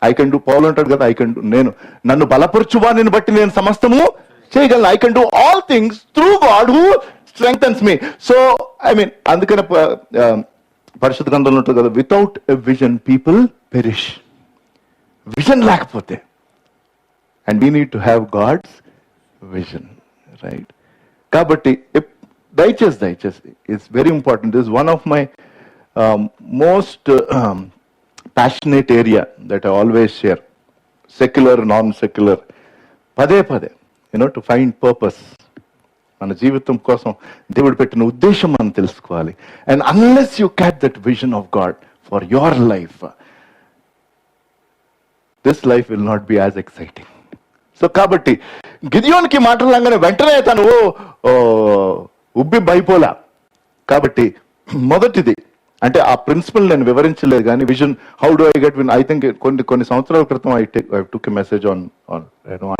I can do. పౌలు అంటాడు కదా, నన్ను బలపరచువానిని బట్టి నేను సమస్తము చేయగలను. I can do all things through God who strengthens me. So అందుకనే పరిశుద్ధ గ్రంథంలో ఉంటుంది కదా, without a vision people perish. Vision లేకపోతే, and we need to have God's vision, right? కాబట్టి దయచేసి it's very important. This one of my most passionate area that I always share, secular, non-secular, పదే to find purpose. మన జీవితం కోసం దేవుడు పెట్టిన ఉద్దేశం మనం తెలుసుకోవాలి. And unless you catch that vision of God for your life, this life will not be as exciting. So కాబట్టి గిదియోనికి మాటలు లాగానే వెంటనే తను ఉబ్బి భయపోలా. కాబట్టి మొదటిది అంటే ఆ ప్రిన్సిపల్ నేను వివరించలేదు, కానీ vision how do I get win. I think కొన్ని సంవత్సరాల క్రితం I took a message on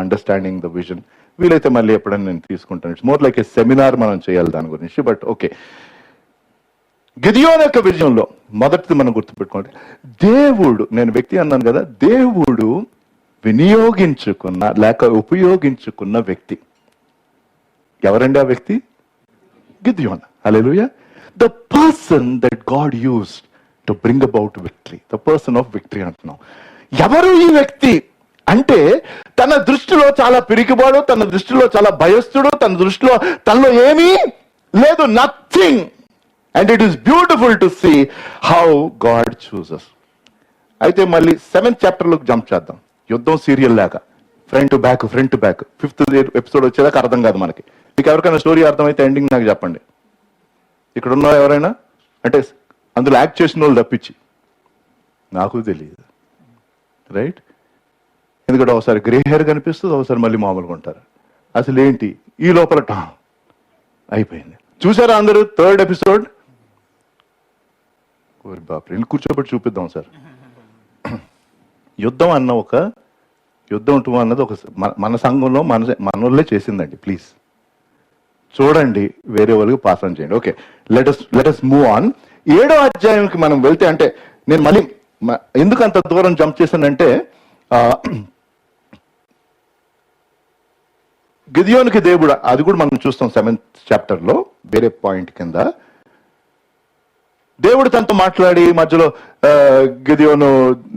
understanding the vision. వీలైతే మళ్ళీ ఎప్పుడైనా నేను తీసుకుంటాను. It's more like A seminar మనం చేయాలి దాని గురించి. బట్ ఓకే, గిదియోను యొక్క విజయంలో మొదటిది మనం గుర్తుపెట్టుకోండి, దేవుడు, నేను వ్యక్తి అన్నాను కదా, దేవుడు వినియోగించుకున్న లేక ఉపయోగించుకున్న వ్యక్తి ఎవరండి? ఆ వ్యక్తి గిదియోను. హల్లెలూయా. The person that God used to bring about victory, the person of victory అంటున్నాం. ఎవరు ఈ వ్యక్తి అంటే తన దృష్టిలో చాలా పిరికివాడు, తన దృష్టిలో చాలా భయస్థుడు, తన దృష్టిలో తనలో ఏమీ లేదు, nothing. And it is beautiful to see how God chooses. అయితే మళ్ళీ 7th చాప్టర్లోకి జంప్ చేద్దాం. యుద్ధం సీరియల్ లాగా front to back 5th episode వచ్చేదాకా అర్థం కాదు మనకి. మీకు ఎవరికైనా స్టోరీ అర్థమైతే ఎండింగ్ నాకు చెప్పండి. ఇక్కడ ఉన్న ఎవరైనా, అంటే అందులో యాక్ట్ చేసిన వాళ్ళు తప్పించి నాకు తెలియదు, రైట్? ఎందుకంటే ఒకసారి గ్రే హెయిర్ కనిపిస్తుంది, ఒకసారి మళ్ళీ మామూలుగా ఉంటారు. అసలు ఏంటి ఈ లోపల అయిపోయింది. చూసారా అందరూ 3rd ఎపిసోడ్? ఓరి బాప్రే, ఇల్లు కూర్చోబెట్టి చూపిద్దాం సార్. యుద్ధం 2 అన్నది ఒక మన సంఘంలో మనోళ్ళే చేసిందండి. ప్లీజ్ చూడండి, వేరే వాళ్ళకి పాస్ ఆన్ చేయండి. Okay, let us move on. 7వ అధ్యాయంకి మనం వెళ్తే, అంటే నేను మళ్ళీ ఎందుకు అంత దూరం జంప్ చేశానంటే, గిదియోనుకి దేవుడు, అది కూడా మనం చూస్తాం 7th చాప్టర్లో వేరే పాయింట్ కింద. దేవుడు తనతో మాట్లాడి మధ్యలో గిదియోను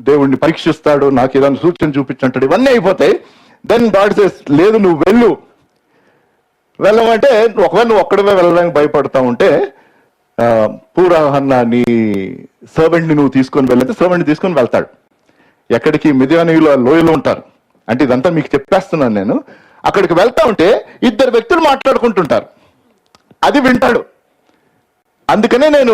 దేవుడిని పరీక్షిస్తాడు, నాకు ఏదైనా సూచన చూపించంటాడు, ఇవన్నీ అయిపోతాయి. దెన్ గాడ్ సేస్, లేదు నువ్వు వెళ్ళమంటే, ఒకవేళ నువ్వు ఒక్కడవే వెళ్ళడానికి భయపడతా ఉంటే పూరాహన్న నీ సర్వెంట్ని నువ్వు తీసుకొని వెళ్తే సర్వెంట్ని తీసుకొని వెళ్తాడు. ఎక్కడికి? మిద్యానీయులు లోయలో ఉంటారు. అంటే ఇదంతా మీకు చెప్పేస్తున్నాను నేను. అక్కడికి వెళ్తా ఉంటే 2 వ్యక్తులు మాట్లాడుకుంటుంటారు, అది వింటాడు. అందుకనే నేను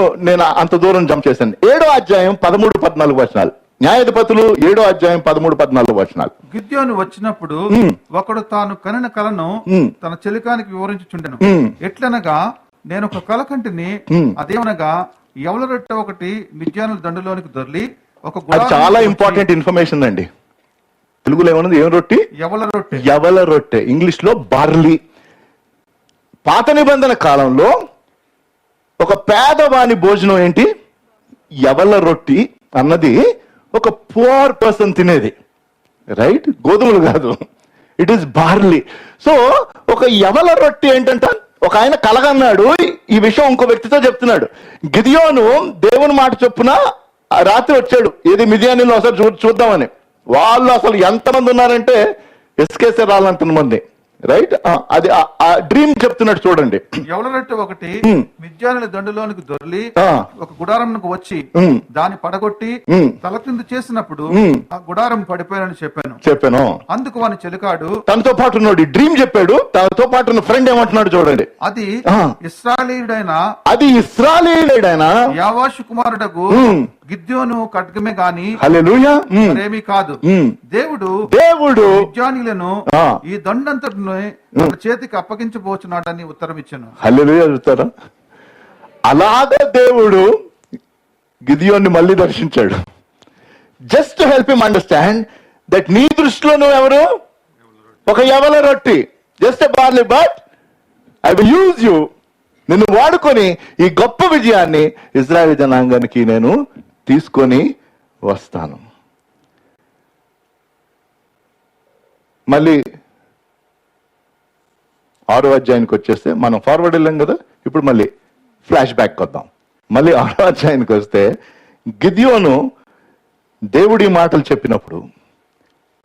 అంత దూరం జంప్ చేశాను. 7వ అధ్యాయం 13-14 వచనాలు. న్యాయాధిపతులు 7వ అధ్యాయం 13-14 వచనాలు. గిద్యోను వచ్చినప్పుడు ఒకడు తాను కనిన కలను తన చెలికానికి వివరించుచుండెను. ఎట్లనగా, నేను ఒక కల కంటిని, అదేమనగా ఎవల రొట్టె ఒకటి మిద్యానుల దండులోనికి దొర్లి ఒక చాలా ఇంపార్టెంట్ ఇన్ఫర్మేషన్ అండి. తెలుగులో ఏమన్నది? ఏం రొట్టి? యవల రొట్టె. ఇంగ్లీష్ లో బార్లీ. పాత నిబంధన కాలంలో ఒక పేదవాని భోజనం ఏంటి? యవల రొట్టి అన్నది ఒక పువర్ పర్సన్ తినేది, రైట్? గోధుమలు కాదు, ఇట్ ఈస్ బార్లీ. సో ఒక యవల రొట్టి ఏంటంట, ఒక ఆయన కలగన్నాడు, ఈ విషయం ఇంకో వ్యక్తితో చెప్తున్నాడు. గిదియోను దేవుని మాట చొప్పున రాత్రి వచ్చాడు, ఏది మిద్యానీలో ఒకసారి చూద్దామని. వాళ్ళు అసలు ఎంతమంది ఉన్నారంటే ఎస్కేసే రాలంత మంది, రైట్? అది ఆ డ్రీమ్ చెప్తున్నాడు చూడండి. ఎవల రొట్టె ఒకటి మిద్యానుల దండులోనికి దొర్లి ఒక గుడారంకు వచ్చి దాన్ని పడగొట్టి తల కింద చేసినప్పుడు ఆ గుడారం పడిపోయానని చెప్పాను. అందుకు వాని చెలికాడు తనతో పాటు ఉన్నాడు, డ్రీమ్ చెప్పాడు. తనతో పాటు ఉన్న ఫ్రెండ్ ఏమంటున్నాడు చూడండి. అది ఇశ్రాయేలీయుడైన యావాషు కుమారుడకు గిద్యోను ఖడ్గమే గాని హల్లెలూయా మరేమీ కాదు. దేవుడు మిద్యానీయులను ఈ దండంతటిని తన చేతికి అప్పగించబోచున్నాడని ఉత్తరం ఇచ్చాను. హల్లెలూయా చెప్తారా? అలాగే దేవుడు గిదియోన్ని మళ్ళీ దర్శించాడు, just to help him understand that నీ దృష్టిలో నువ్వు ఎవరు? ఒక యవల రొట్టి, just a barley, but I will use you. నిన్ను వాడుకొని ఈ గొప్ప విజయాన్ని ఇజ్రాయెల్ జనాంగానికి నేను తీసుకొని వస్తాను. మళ్ళీ 6వ అధ్యాయానికి వచ్చేస్తే, మనం ఫార్వర్డ్ వెళ్ళాం కదా, ఇప్పుడు మళ్ళీ ఫ్లాష్ బ్యాక్ వద్దాం. మళ్ళీ 6వ అధ్యాయానికి వస్తే, గిద్యోను దేవుడి మాటలు చెప్పినప్పుడు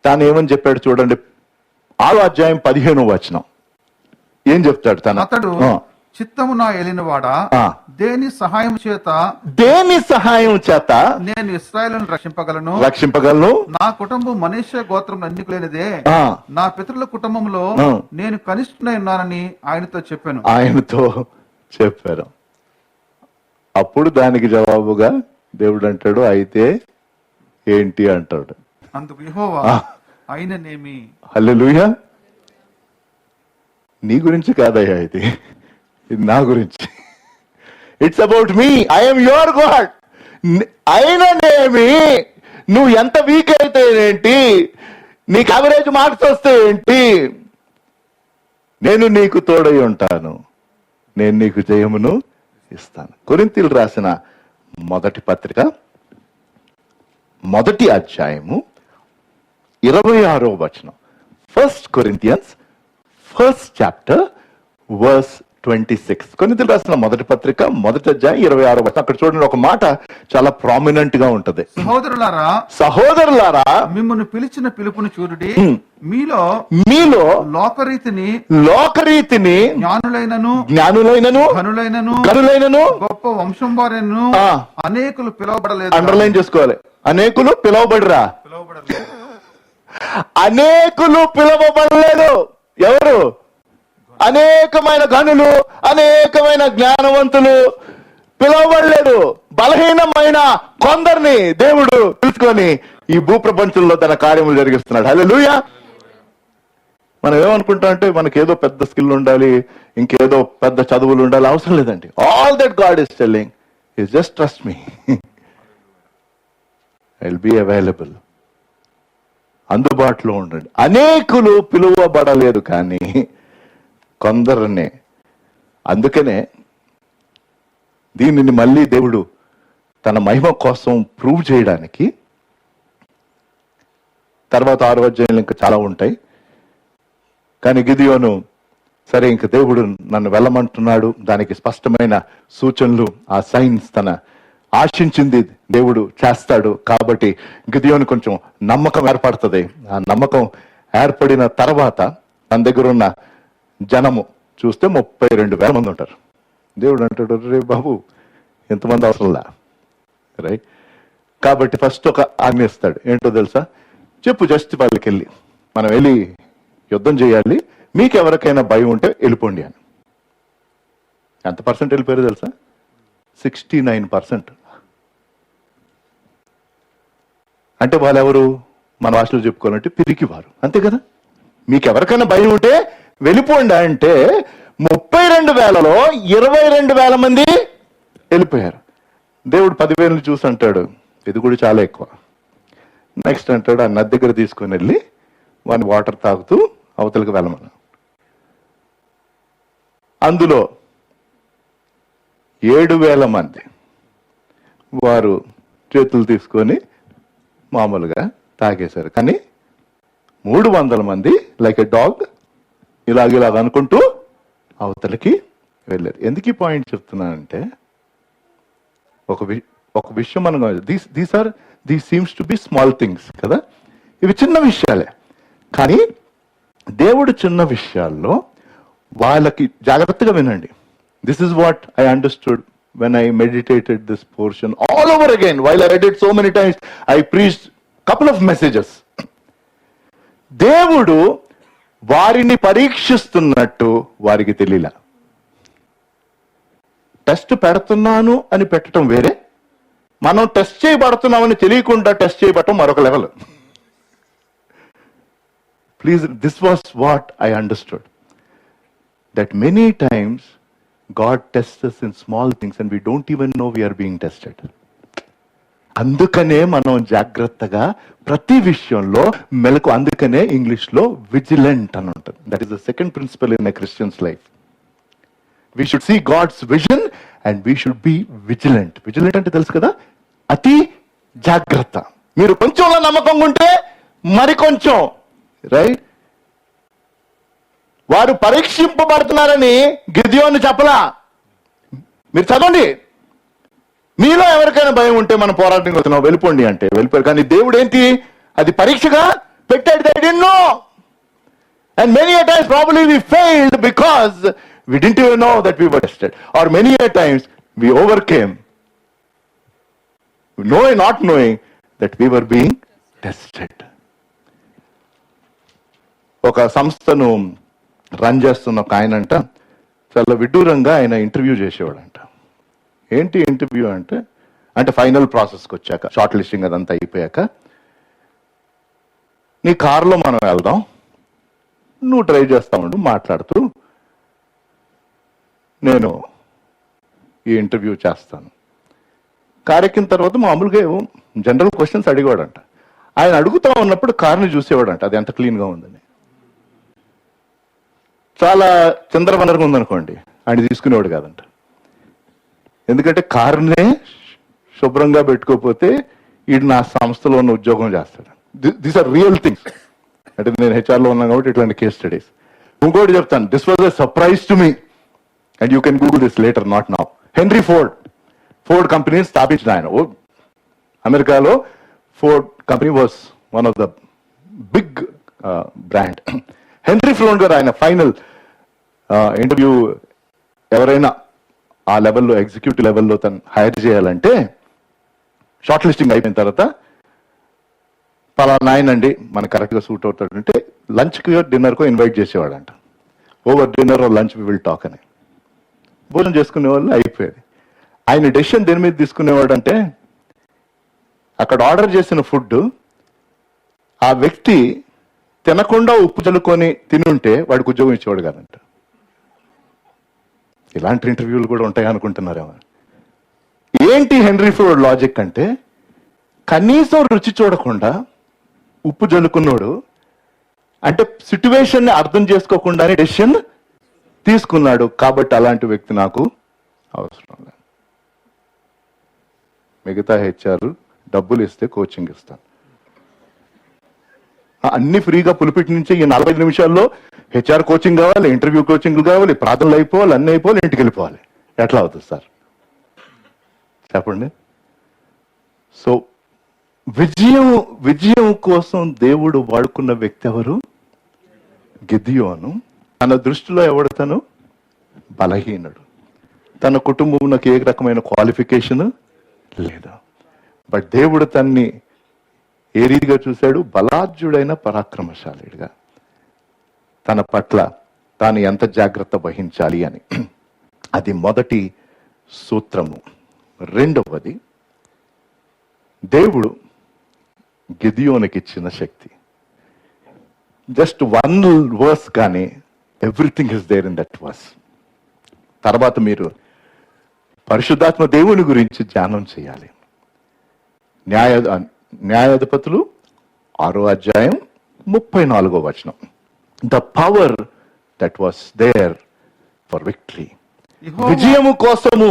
తాను ఏమని చెప్పాడు చూడండి. 6వ అధ్యాయం 15వ వచనం ఏం చెప్తాడు? అతడు చిత్తము నా ఏలినవాడా, దేని సహాయం చేత నేను ఇశ్రాయేలును రక్షింపగలను. నా కుటుంబం మనష్య గోత్రం ఎన్నికలేనిదే. నా పితరుల కుటుంబంలో నేను కనిష్ఠునై ఉన్నానని ఆయనతో చెప్పారు. అప్పుడు దానికి జవాబుగా దేవుడు అంటాడు, అయితే ఏంటి అంటాడు. అందుకు యెహోవా అయిననేమి. హల్లెలూయా. నీ గురించి కాదయ్యా, ఇది నా గురించి. It's about me. I'm your God. అయిననేమి, నువ్వు ఎంత వీక్ అయితే ఏంటి, నీకు యావరేజ్ మార్క్స్ వస్తే ఏంటి, నేను నీకు తోడై ఉంటాను, నేను నీకు జయమును ఇస్తాను. కొరింథీయులకు రాసిన మొదటి పత్రిక 1వ అధ్యాయము 26వ వచనం. 1 Corinthians 1st chapter verse 26. కొరింథీయులకు రాసిన మొదటి పత్రిక 1వ అధ్యాయం 26వ వచనం. అక్కడ చూడండి, ఒక మాట చాలా ప్రామినెంట్ గా ఉంటది. సహోదరులారా మిమ్మల్ని పిలిచిన పిలుపుని చూడుడి, మీలో లోకరీతిని జ్ఞానులైనను ఘనులైనను గొప్ప వంశం వారైనను అనేకులు పిలువబడలేదు. అండర్లైన్ చేసుకోవాలి, అనేకులు పిలువబడరా? అనేకులు పిలువబడలేదు. ఎవరు? అనేకమైన ఘనులు, అనేకమైన జ్ఞానవంతులు పిలువబడలేదు. బలహీనమైన కొందరిని దేవుడు పిలుచుకొని ఈ భూప్రపంచంలో తన కార్యములు జరిగిస్తున్నాడు. హల్లెలూయా. మనం ఏమనుకుంటాం అంటే మనకేదో పెద్ద స్కిల్ ఉండాలి, ఇంకేదో పెద్ద చదువులు ఉండాలి, అవసరం లేదండి. All that God is telling is just trust me, I will be available. అందుబాటులో ఉండండి. అనేకులు పిలువబడలేదు కానీ కొందరనే. అందుకనే దీనిని మళ్ళీ దేవుడు తన మహిమ కోసం ప్రూవ్ చేయడానికి, తర్వాత 6వ అధ్యాయంలో ఇంకా చాలా ఉంటాయి, కానీ గిదియోను సరే ఇంక దేవుడు నన్ను వెళ్ళమంటున్నాడు, దానికి స్పష్టమైన సూచనలు, ఆ సైన్స్ తన ఆశించింది దేవుడు చేస్తాడు. కాబట్టి గిదియోను కొంచెం నమ్మకం ఏర్పడుతుంది. ఆ నమ్మకం ఏర్పడిన తర్వాత తన దగ్గర ఉన్న జనము చూస్తే 32,000 మంది ఉంటారు. దేవుడు అంటాడు, రే బాబు ఎంతమంది అవసరంలా, రైట్? కాబట్టి ఫస్ట్ ఒక ఆజ్ఞ ఇస్తాడు. ఏంటో తెలుసా? చెప్పు, జస్ట్ వాళ్ళకి వెళ్ళి మనం వెళ్ళి యుద్ధం చేయాలి, మీకు ఎవరికైనా భయం ఉంటే వెళ్ళిపోండి అని. ఎంత పర్సెంట్ వెళ్ళిపోయారు తెలుసా? 69%. అంటే వాళ్ళు ఎవరు? మన భాషలో చెప్పుకోవాలంటే పిరికివారు, అంతే కదా. మీకు ఎవరికైనా భయం ఉంటే వెళ్ళిపోండి అంటే 32,000లో 22,000 మంది వెళ్ళిపోయారు. దేవుడు 10,000 చూసి అంటాడు, ఇది కూడా చాలా ఎక్కువ. నెక్స్ట్ అంటాడు, ఆ నది దగ్గర తీసుకొని వెళ్ళి వాని వాటర్ తాగుతూ అవతలకు వెళ్ళమని. అందులో 7,000 మంది వారు చేతులు తీసుకొని మామూలుగా తాగేశారు. కానీ 300 మంది లైక్ ఎ డాగ్ ఇలాగ అనుకుంటూ అవతలకి వెళ్ళారు. ఎందుకు ఈ పాయింట్ చెప్తున్నానంటే, ఒక విషయం మనం these seems to be small things కదా, ఇవి చిన్న విషయాలే. కానీ దేవుడు చిన్న విషయాల్లో వాళ్ళకి జాగ్రత్తగా వినండి. This is what I understood when I meditated this portion all over again. While I read it so many times, I preached couple of messages. దేవుడు వారిని పరీక్షిస్తున్నట్టు వారికి తెలియలా. టెస్ట్ పెడుతున్నాను అని పెట్టడం వేరే, మనం టెస్ట్ చేయబడుతున్నామని తెలియకుండా టెస్ట్ చేయబడటం మరొక level. Please, this was what I understood, that many times God tests us in small things and we don't even know we are being tested. అందుకనే మనం జాగ్రత్తగా ప్రతి విషయంలో మెలకు. అందుకనే ఇంగ్లీష్ లో విజిలెంట్ అని ఉంటుంది. That is the second principle in a Christian's life. We should see God's vision and we should be vigilant. Vigilant అంటే తెలుసు కదా, అతి జాగ్రత్త. మీరు కొంచెంలో నమ్మకంగా ఉంటే మరి కొంచెం, రైట్? వారు పరీక్షింపబడుతున్నారని గిద్యోను చెప్పలా. మీరు చదవండి, మీలో ఎవరికైనా భయం ఉంటే మనం పోరాటం వస్తున్నాం వెళ్ళిపోండి అంటే వెళ్ళిపోయారు. కానీ దేవుడు ఏంటి, అది పరీక్షగా పెట్టాడు. They didn't know. And many a times probably we failed because we didn't even know that we were tested. Or many a times we overcame not knowing that we were being tested. ఒక సంస్థను రన్ చేస్తున్న ఒక ఆయన అంట చాలా విడ్డూరంగా ఆయన ఇంటర్వ్యూ చేసేవాడంట. ఏంటి ఇంటర్వ్యూ అంటే ఫైనల్ ప్రాసెస్కి వచ్చాక, షార్ట్ లిస్టింగ్ అదంతా అయిపోయాక, నీ కారులో మనం వెళ్దాం, నువ్వు డ్రైవ్ చేస్తా ఉండు మాట్లాడుతూ, నేను ఈ ఇంటర్వ్యూ చేస్తాను. కారు ఎక్కిన తర్వాత మామూలుగా జనరల్ క్వశ్చన్స్ అడిగేవాడంట. ఆయన అడుగుతా ఉన్నప్పుడు కారుని చూసేవాడంట, అది ఎంత క్లీన్గా ఉందని. చాలా చంద్రవనరంగా ఉందనుకోండి, ఆయన తీసుకునేవాడు కాదంట. ఎందుకంటే కారునే శుభ్రంగా పెట్టుకోకపోతే ఈడు నా సంస్థలో ఉన్న ఉద్యోగం చేస్తాడు. These are real things. అంటే నేను హెచ్ఆర్లో ఉన్నాను కాబట్టి ఇట్లాంటి కేస్ స్టడీస్. ఇంకోటి చెప్తాను, this was a surprise to me. And you can Google this later, not now. Henry Ford కంపెనీని స్థాపించిన ఆయన. అమెరికాలో Ford company was one of the big brand. Henry Ford గారు ఆయన ఫైనల్ ఇంటర్వ్యూ ఎవరైనా ఆ లెవెల్లో, ఎగ్జిక్యూటివ్ లెవెల్లో తను హైర్ చేయాలంటే షార్ట్ లిస్టింగ్ అయిపోయిన తర్వాత పలానా ఆయన అండి మనకు కరెక్ట్గా సూట్ అవుతాడంటే లంచ్కి డిన్నర్కో ఇన్వైట్ చేసేవాడంట. Over dinner lunch we will talk అని భోజనం చేసుకునే వాళ్ళు అయిపోయేది. ఆయన డెసిషన్ దేని మీద తీసుకునేవాడు అంటే, అక్కడ ఆర్డర్ చేసిన ఫుడ్ ఆ వ్యక్తి తినకుండా ఉప్పు చల్లుకొని తినుంటే వాడికి ఉద్యోగం ఇచ్చేవాడు కాదంట. ఇలాంటి ఇంటర్వ్యూలు కూడా ఉంటాయి అనుకుంటున్నారేమో. ఏంటి హెన్రీ ఫోర్డ్ లాజిక్ అంటే, కనీసం రుచి చూడకుండా ఉప్పు జల్లుకున్నాడు అంటే సిచ్యువేషన్ ని అర్థం చేసుకోకుండానే డెసిషన్ తీసుకున్నాడు. కాబట్టి అలాంటి వ్యక్తి నాకు అవసరం లేదు. మిగతా హెచ్ఆర్ డబ్బులు ఇస్తే కోచింగ్ ఇస్తాను, అన్ని ఫ్రీగా పులిపిటి నుంచి ఈ 45 నిమిషాల్లో హెచ్ఆర్ కోచింగ్ కావాలి, ఇంటర్వ్యూ కోచింగ్ కావాలి, ప్రార్థనలు అయిపోవాలి, అన్ని అయిపోవాలి, ఇంటికి వెళ్ళిపోవాలి. ఎట్లా అవుతుంది సార్ చెప్పండి? సో విజయం కోసం దేవుడు వాడుకున్న వ్యక్తి ఎవరు? గిద్యోను. తన దృష్టిలో ఎవడతను? బలహీనుడు. తన కుటుంబంలోకి ఏ రకమైన క్వాలిఫికేషన్ లేదు. బట్ దేవుడు తన్ని ఏ రీతిగా చూశాడు? బలాఢ్యుడైన పరాక్రమశాలిగా, తన పట్ల తాను ఎంత జాగ్రత్త వహించాలి అని. అది మొదటి సూత్రము. రెండవది, దేవుడు గిదియోనికి ఇచ్చిన శక్తి. జస్ట్ 1 వర్స్ కానీ everything is there in that verse. తర్వాత మీరు పరిశుద్ధాత్మ దేవుని గురించి ధ్యానం చేయాలి. న్యాయాధిపతులు 6వ అధ్యాయం 34వ వచనం. The power that was there for victory. విజయము కోసము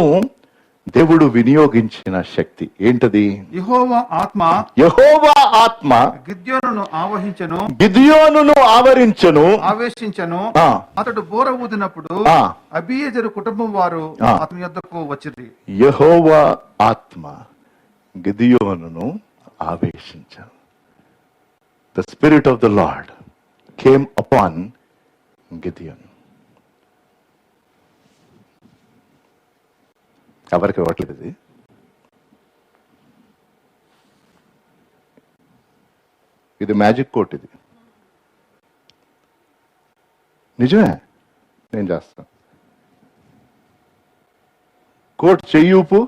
దేవుడు వినియోగించిన శక్తి ఏంటది? యెహోవా ఆత్మ గిద్యోనును ఆవేశించను. అతడు బోర ఊదినప్పుడు అబీయెజరు కుటుంబం వారు అతని యొద్దకు వచ్చిరి. యెహోవా ఆత్మ గిద్యోనును ఆవేశించను. The spirit of the Lord came upon Gideon. ఎవరికి ఇవ్వట్లేదు. ఇది మ్యాజిక్ కోట్. ఇది నిజమే, నేను చేస్తాను. కోట్ చెయ్యూపు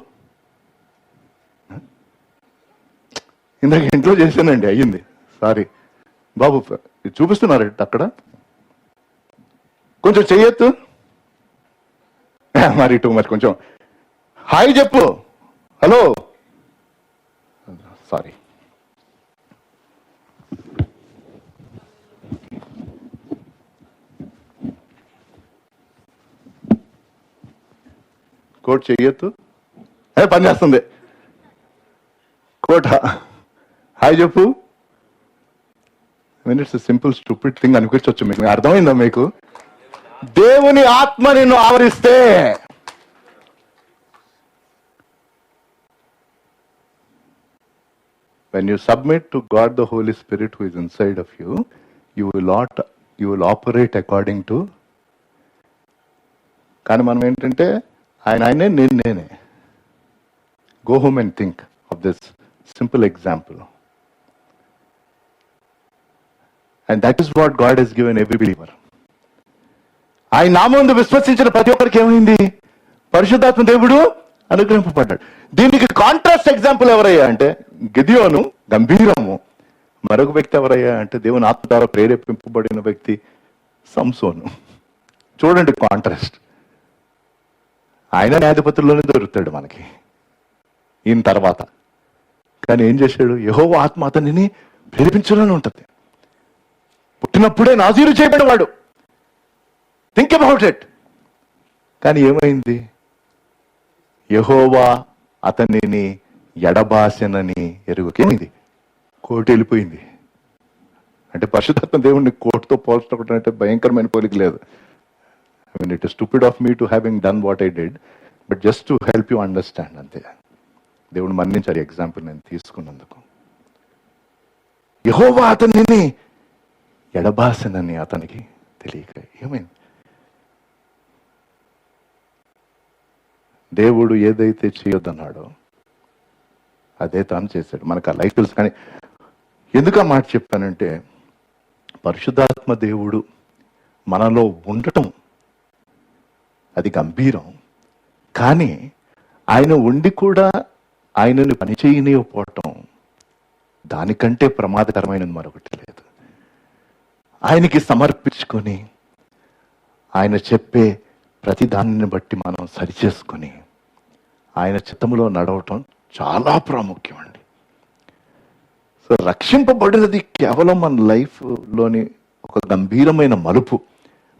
ఇందాక ఇంట్లో చేశానండి, అయ్యింది. సారీ బాబు, చూపిస్తున్నారు అక్కడ. కొంచెం చెయ్యొద్దు మరి ఇటు మరి కొంచెం హాయ్ చెప్పు. Hello, sorry. కోట్ చెయ్యొద్దు, పని చేస్తుంది. కోట్ హాయ్ చెప్పు. ఇట్స్ సింపుల్ స్టూపిడ్ థింగ్ అనిపించవచ్చు మీకు. అర్థమైందా మీకు? దేవుని ఆత్మ నిన్ను ఆవరిస్తే, when you submit to God the Holy Spirit who is inside of you, you will operate according to. కానీ మనం ఏంటంటే ఆయనే నేనే. Go home and think of this simple example. And that is what God has given every believer. ఆయన నామమున విశ్వసించిన ప్రతి ఒక్కరికి ఏమైంది? పరిశుద్ధాత్మ దేవుడు అనుగ్రహింపబడ్డాడు. దీనికి కాంట్రాస్ట్ ఎగ్జాంపుల్ ఎవరయ్యా అంటే గిదియోను గంభీరము. మరొక వ్యక్తి ఎవరయ్యా అంటే దేవుని ఆత్మ ద్వారా ప్రేరేపింపబడిన వ్యక్తి సంసోను. చూడండి కాంట్రాస్ట్. ఆయన న్యాయాధిపతుల్లోనే దొరుకుతాడు మనకి ఈయన తర్వాత. కానీ ఏం చేశాడు? యెహోవా ఆత్మ అతనిని ప్రేరేపించాలని ఉంటుంది. పుట్టినప్పుడే నాజీరు చేయబడినవాడు. Think about it. కానీ ఏమైంది? యెహోవా అతనిని ఎడబాసెనని ఎరుగుకేమైంది? కోటి వెళ్ళిపోయింది. అంటే పరిశుద్ధాత్మ దేవుడిని కోటితో పోల్చడం అంటే భయంకరమైన పోలిక లేదు. I mean, it is stupid of me to having done what I did, but just to help you understand అంతే. దేవుడు మన్నించారు ఎగ్జాంపుల్ నేను తీసుకున్నందుకు. యెహోవా అతనిని ఎడబాసనని అతనికి తెలియక. ఏమైంది? దేవుడు ఏదైతే చేయొద్దన్నాడో అదే తాను చేశాడు. మనకు ఆ లైఫ్ తెలుసు. కానీ ఎందుకు ఆ మాట చెప్పానంటే, పరిశుద్ధాత్మ దేవుడు మనలో ఉండటం అది గంభీరం. కానీ ఆయన ఉండి కూడా ఆయనని పని చేయనివ్వకపోవటం దానికంటే ప్రమాదకరమైనది మరొకటి లేదు. ఆయనకి సమర్పించుకొని ఆయన చెప్పే ప్రతి దానిని బట్టి మనం సరిచేసుకొని ఆయన చిత్తములో నడవటం చాలా ప్రాముఖ్యం అండి. సో రక్షింపబడినది కేవలం మన లైఫ్లోని ఒక గంభీరమైన మలుపు.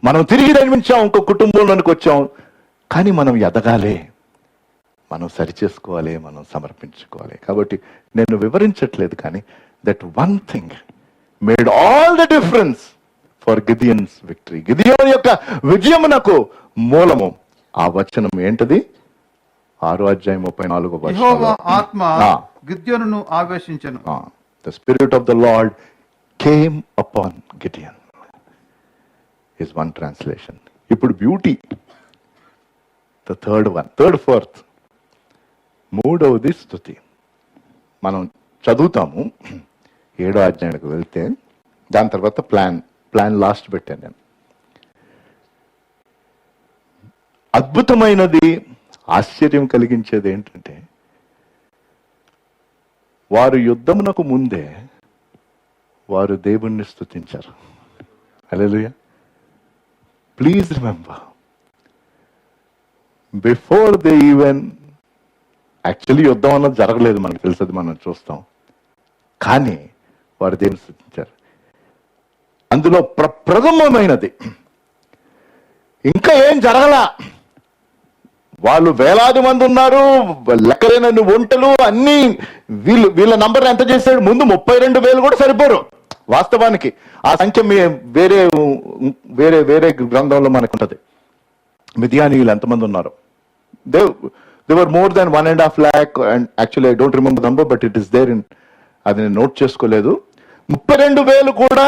మనం తిరిగి జన్మించాం, ఇంకో కుటుంబంలోనికి వచ్చాం. కానీ మనం ఎదగాలి, మనం సరిచేసుకోవాలి, మనం సమర్పించుకోవాలి. కాబట్టి నేను వివరించట్లేదు, కానీ that one thing made all the difference for Gideon's victory. గిదియోన్ యొక్క విజయమునకు మూలము ఆ వచనం ఏంటది? 6:34. యెహోవా ఆత్మ గిద్యోనును ఆవేశించెను. The spirit of the Lord came upon Gideon is one translation. ఇప్పుడు beauty, the third one, fourth, మూడవది స్తుతి. మనం చదువుతాము 7వ అధ్యాయానికి వెళ్తే, దాని తర్వాత ప్లాన్ లాస్ట్ పెట్టాను నేను. అద్భుతమైనది, ఆశ్చర్యం కలిగించేది ఏంటంటే, వారు యుద్ధమునకు ముందే వారు దేవుణ్ణి స్తుతించారు. Hallelujah. Please remember, before they even, actually యుద్ధం అన్నది జరగలేదు, మనకు తెలుసది, మనం చూస్తాం. కానీ వారు దేవుని స్తుతించారు. అందులో ప్రథమమైనది ఇంకా ఏం జరగలా. వాళ్ళు వేలాది మంది ఉన్నారు, లెక్కలేనన్ని ఒంటలు అన్ని. వీళ్ళ నంబర్ ఎంత చేశాడు? ముందు 32,000 కూడా సరిపోరు వాస్తవానికి. ఆ సంఖ్య వేరే వేరే వేరే గ్రంథంలో మనకు ఉంటుంది. మిథియానీయులు ఎంతమంది ఉన్నారు? They were more than 1.5 lakh. And actually I don't remember number, but it is there in, అది నేను నోట్ చేసుకోలేదు. 32,000 కూడా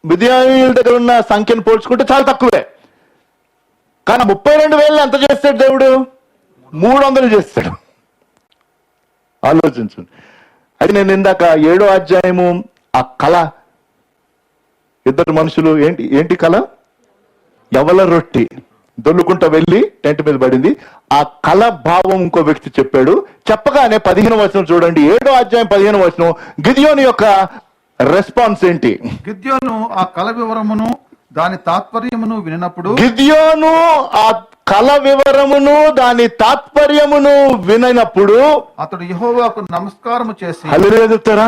మిథియానీయుల దగ్గర ఉన్న సంఖ్యను పోల్చుకుంటే చాలా తక్కువే. కానీ 32,000 ఎంత చేస్తాడు దేవుడు? 300 చేస్తాడు. ఆలోచించండి. అది నేను ఇందాక 7వ అధ్యాయము ఆ కళ, ఇద్దరు మనుషులు, ఏంటి కళ? యవల రొట్టి దొల్లుకుంటా వెళ్ళి టెంట్ మీద పడింది. ఆ కళ భావం ఇంకో వ్యక్తి చెప్పాడు. చెప్పగానే 15వ వచనం చూడండి, 7వ అధ్యాయం 15వ వచనం, గిద్యోను యొక్క రెస్పాన్స్ ఏంటి? గిద్యోను ఆ కళ వివరమును దాని తాత్పర్యమును వినినప్పుడు, గిద్యోను ఆ కళ వివరమును దాని తాత్పర్యమును వినప్పుడు అతడు యెహోవాకు నమస్కారము చేసి, హల్లెలూయా చెప్తారా?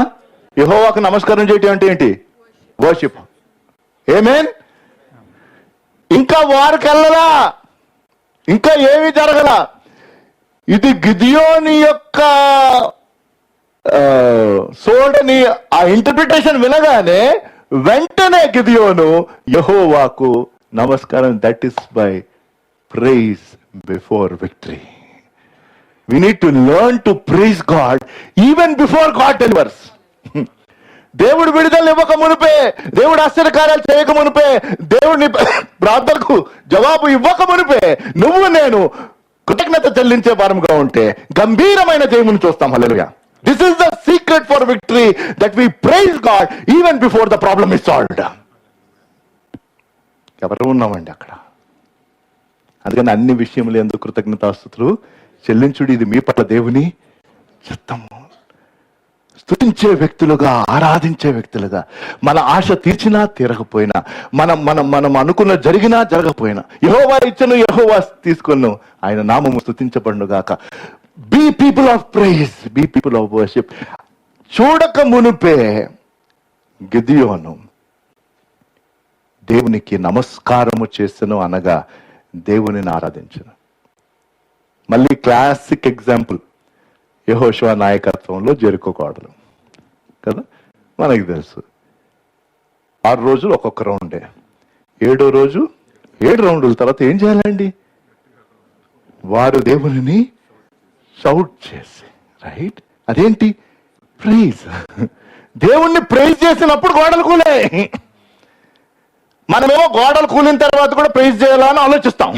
యెహోవాకు నమస్కారం చేయటం అంటే ఏంటి? వర్షిప్. ఆమేన్. ఇంకా వారికి వెళ్ళలా, ఇంకా ఏమీ జరగల. ఇది గిద్యోని యొక్క సోడని ఆ ఇంటర్ప్రిటేషన్ వినగానే వెంటనే గిద్యోను యెహోవాకు నమస్కారం. That is by praise before victory. We need to learn to praise God even before God delivers. దేవుడు విడుదల ఇవ్వక మునిపే, దేవుడు ఆశ్చర్యకార్యాలు చేయక మునిపే, దేవుడిని ప్రార్థనకు జవాబు ఇవ్వక మునిపే నువ్వు నేను కృతజ్ఞత చెల్లించే వారముగా ఉంటే గంభీరమైన జయమును చూస్తాం. హల్లెలూయా. This is the secret for victory, that we praise God even before the problem is solved. ఎవరు ఉన్నామండి అక్కడ? అందుకని అన్ని విషయములు ఎందుకు కృతజ్ఞతాస్తుతులు చెల్లించుడు, ఇది మీ పట్ల దేవుని చిత్తము. స్తుతించే వ్యక్తులుగా, ఆరాధించే వ్యక్తులుగా, మన ఆశ తీర్చినా తీరకపోయినా, మనం అనుకున్న జరిగినా జరగకపోయినా, యెహోవా ఇచ్చను యెహోవా తీసుకొను, ఆయన నామము స్తుతించబడును గాక. Be people of praise, be people of worship. చూడక మునుపే గిద్యోను దేవునికి నమస్కారము చేసెను అనగా దేవునిని ఆరాధించను. మళ్ళీ క్లాసిక్ ఎగ్జాంపుల్, యెహోషువ నాయకత్వంలో జెరికో కోటలు కదా, మనకి తెలుసు. 6 రోజులు ఒక్కొక్క రౌండే, 7వ రోజు 7 రౌండ్ల తర్వాత ఏం చేయాలండి? వారు దేవునిని షౌట్ చేసి, రైట్, అదేంటి? ప్రైజ్. దేవుణ్ణి ప్రైజ్ చేసినప్పుడు గోడలు కూలే. మనమేమో గోడలు కూలిన తర్వాత కూడా ప్రైజ్ చేయాలని ఆలోచిస్తాం.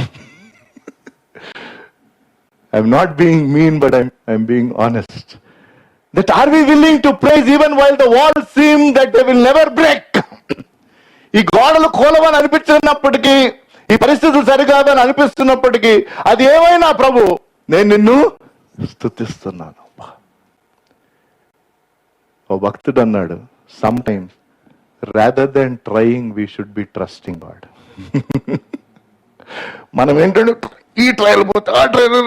I'm not being mean, but I'm being honest. That are we willing to praise even while the wall seem that they will never break. ఈ గోడలు కూలవని అనిపించినప్పటికీ, ఈ పరిస్థితులు సరికాదని అనిపిస్తున్నప్పటికీ, అది ఏమైనా ప్రభు నేను నిన్ను స్తుతిస్తున్నాను. ఓ భక్తుడు అన్నాడు, some times rather than trying we should B trusting God. మనం ఏంటంటే ఈ ట్రయల్ పోతే ఆ ట్రయల్,